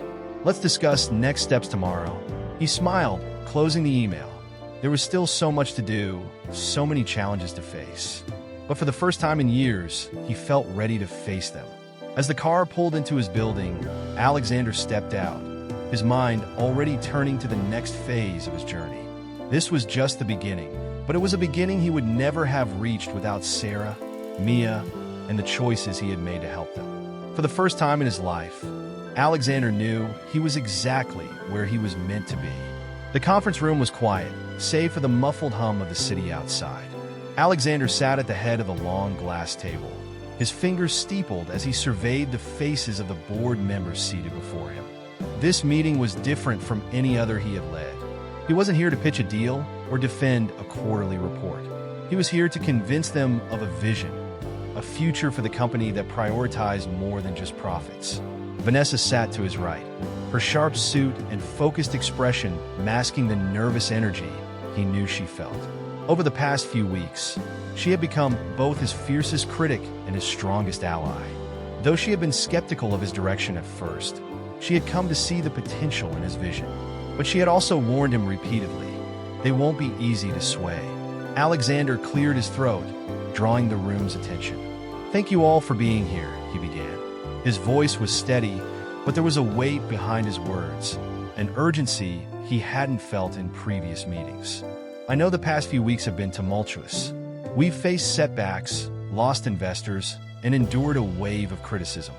Let's discuss next steps tomorrow." He smiled, closing the email. There was still so much to do, so many challenges to face. But for the first time in years, he felt ready to face them. As the car pulled into his building, Alexander stepped out, his mind already turning to the next phase of his journey. This was just the beginning, but it was a beginning he would never have reached without Sarah, Mia, and the choices he had made to help them. For the first time in his life, Alexander knew he was exactly where he was meant to be. The conference room was quiet, save for the muffled hum of the city outside. Alexander sat at the head of the long glass table, his fingers steepled as he surveyed the faces of the board members seated before him. This meeting was different from any other he had led. He wasn't here to pitch a deal or defend a quarterly report. He was here to convince them of a vision, a future for the company that prioritized more than just profits. Vanessa sat to his right, her sharp suit and focused expression masking the nervous energy he knew she felt. Over the past few weeks, she had become both his fiercest critic and his strongest ally. Though she had been skeptical of his direction at first, she had come to see the potential in his vision. But she had also warned him repeatedly, they won't be easy to sway. Alexander cleared his throat, drawing the room's attention. "Thank you all for being here," he began. His voice was steady, but there was a weight behind his words, an urgency he hadn't felt in previous meetings. "I know the past few weeks have been tumultuous. We've faced setbacks, lost investors, and endured a wave of criticism.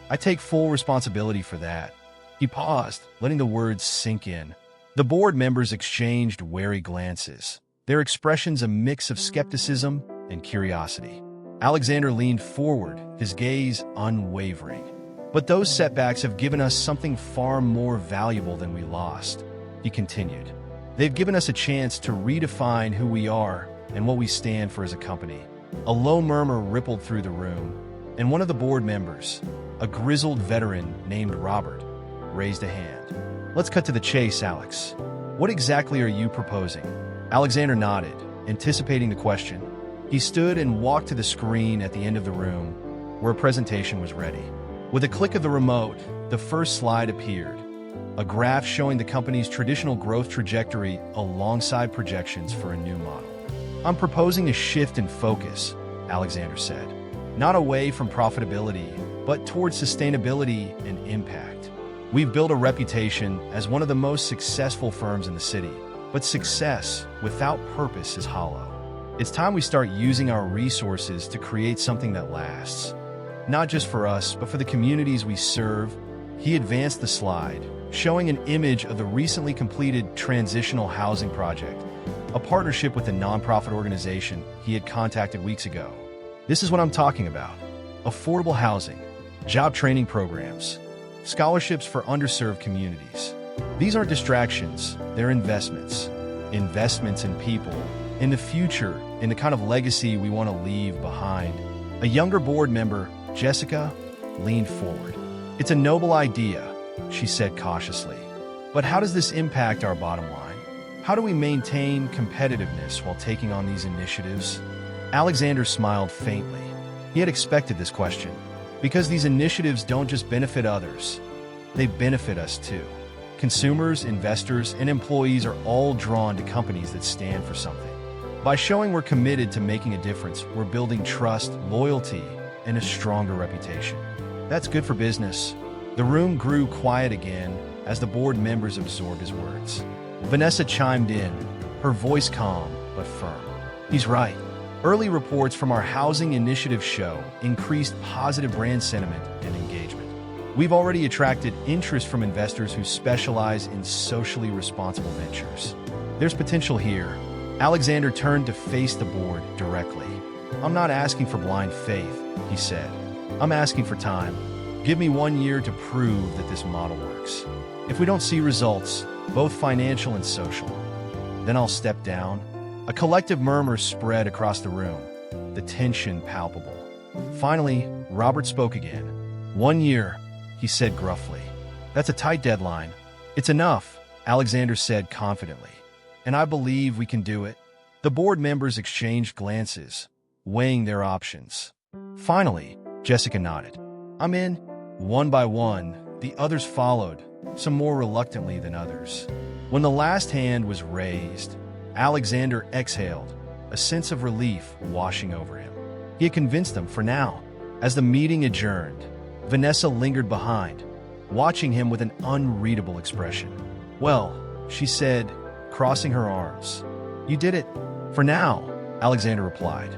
I take full responsibility for that." He paused, letting the words sink in. The board members exchanged wary glances, their expressions a mix of skepticism and curiosity. Alexander leaned forward, his gaze unwavering. "But those setbacks have given us something far more valuable than we lost," he continued. "They've given us a chance to redefine who we are and what we stand for as a company." A low murmur rippled through the room, and one of the board members, a grizzled veteran named Robert, raised a hand. "Let's cut to the chase, Alex. What exactly are you proposing?" Alexander nodded, anticipating the question. He stood and walked to the screen at the end of the room, where a presentation was ready. With a click of the remote, the first slide appeared, a graph showing the company's traditional growth trajectory alongside projections for a new model. "I'm proposing a shift in focus," Alexander said. "Not away from profitability, but towards sustainability and impact. We've built a reputation as one of the most successful firms in the city, but success without purpose is hollow. It's time we start using our resources to create something that lasts." not just for us, but for the communities we serve. He advanced the slide, showing an image of the recently completed transitional housing project, a partnership with a nonprofit organization he had contacted weeks ago. This is what I'm talking about: affordable housing, job training programs, scholarships for underserved communities. These aren't distractions, they're investments. Investments in people, in the future, in the kind of legacy we want to leave behind. A younger board member, Jessica, leaned forward. "It's a noble idea," she said cautiously. "But how does this impact our bottom line? How do we maintain competitiveness while taking on these initiatives?" Alexander smiled faintly. He had expected this question, because these initiatives don't just benefit others, they benefit us too. Consumers, investors, and employees are all drawn to companies that stand for something. By showing we're committed to making a difference, we're building trust, loyalty, and a stronger reputation. That's good for business. The room grew quiet again as the board members absorbed his words. Vanessa chimed in, her voice calm but firm. "He's right. Early reports from our housing initiative show increased positive brand sentiment and engagement. We've already attracted interest from investors who specialize in socially responsible ventures. There's potential here." Alexander turned to face the board directly. "I'm not asking for blind faith," he said. "I'm asking for time. Give me 1 year to prove that this model works. If we don't see results, both financial and social, then I'll step down." A collective murmur spread across the room, the tension palpable. Finally, Robert spoke again. "1 year," he said gruffly. "That's a tight deadline." "It's enough," Alexander said confidently. "And I believe we can do it." The board members exchanged glances, weighing their options. Finally, Jessica nodded. "I'm in." One by one, the others followed, some more reluctantly than others. When the last hand was raised, Alexander exhaled, a sense of relief washing over him. He had convinced them for now. As the meeting adjourned, Vanessa lingered behind, watching him with an unreadable expression. "Well," she said, crossing her arms. "You did it. For now," Alexander replied.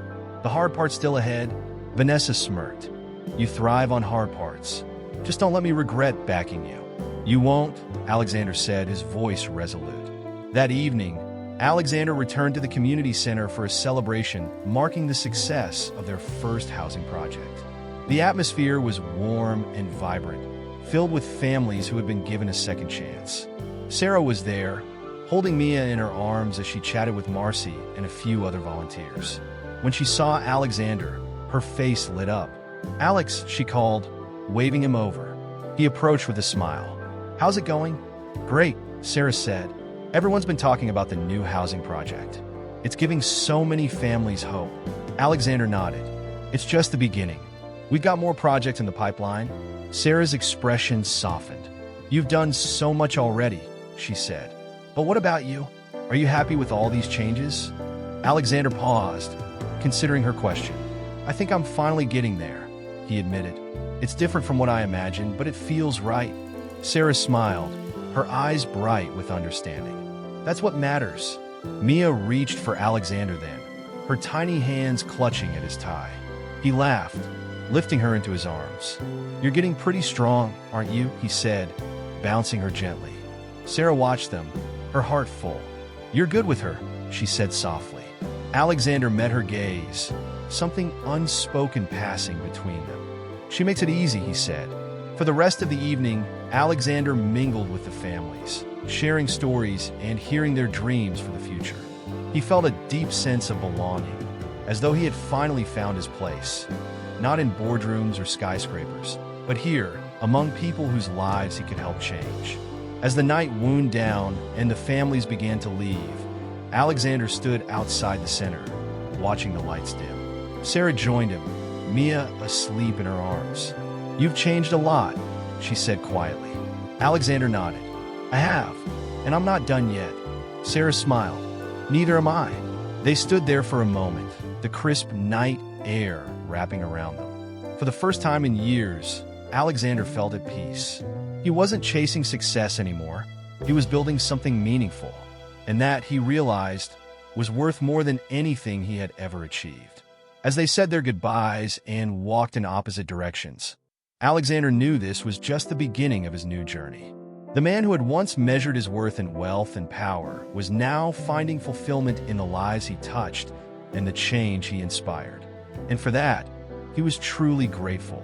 "The hard part's still ahead." Vanessa smirked. "You thrive on hard parts. Just don't let me regret backing you." "You won't," Alexander said, his voice resolute. That evening, Alexander returned to the community center for a celebration marking the success of their first housing project. The atmosphere was warm and vibrant, filled with families who had been given a second chance. Sarah was there, holding Mia in her arms as she chatted with Marcy and a few other volunteers. When she saw Alexander, her face lit up. "Alex," she called, waving him over. He approached with a smile. "How's it going?" "Great," Sarah said. "Everyone's been talking about the new housing project. It's giving so many families hope." Alexander nodded. "It's just the beginning. We've got more projects in the pipeline." Sarah's expression softened. "You've done so much already," she said. "But what about you? Are you happy with all these changes?" Alexander paused, considering her question. "I think I'm finally getting there," he admitted. "It's different from what I imagined, but it feels right." Sarah smiled, her eyes bright with understanding. "That's what matters." Mia reached for Alexander then, her tiny hands clutching at his tie. He laughed, lifting her into his arms. "You're getting pretty strong, aren't you?" he said, bouncing her gently. Sarah watched them, her heart full. "You're good with her," she said softly. Alexander met her gaze, something unspoken passing between them. "She makes it easy," he said. For the rest of the evening, Alexander mingled with the families, sharing stories and hearing their dreams for the future. He felt a deep sense of belonging, as though he had finally found his place, not in boardrooms or skyscrapers, but here, among people whose lives he could help change. As the night wound down and the families began to leave, Alexander stood outside the center, watching the lights dim. Sarah joined him, Mia asleep in her arms. "You've changed a lot," she said quietly. Alexander nodded. "I have, and I'm not done yet." Sarah smiled. "Neither am I." They stood there for a moment, the crisp night air wrapping around them. For the first time in years, Alexander felt at peace. He wasn't chasing success anymore. He was building something meaningful, and that, he realized, was worth more than anything he had ever achieved. As they said their goodbyes and walked in opposite directions, Alexander knew this was just the beginning of his new journey. The man who had once measured his worth in wealth and power was now finding fulfillment in the lives he touched and the change he inspired. And for that, he was truly grateful.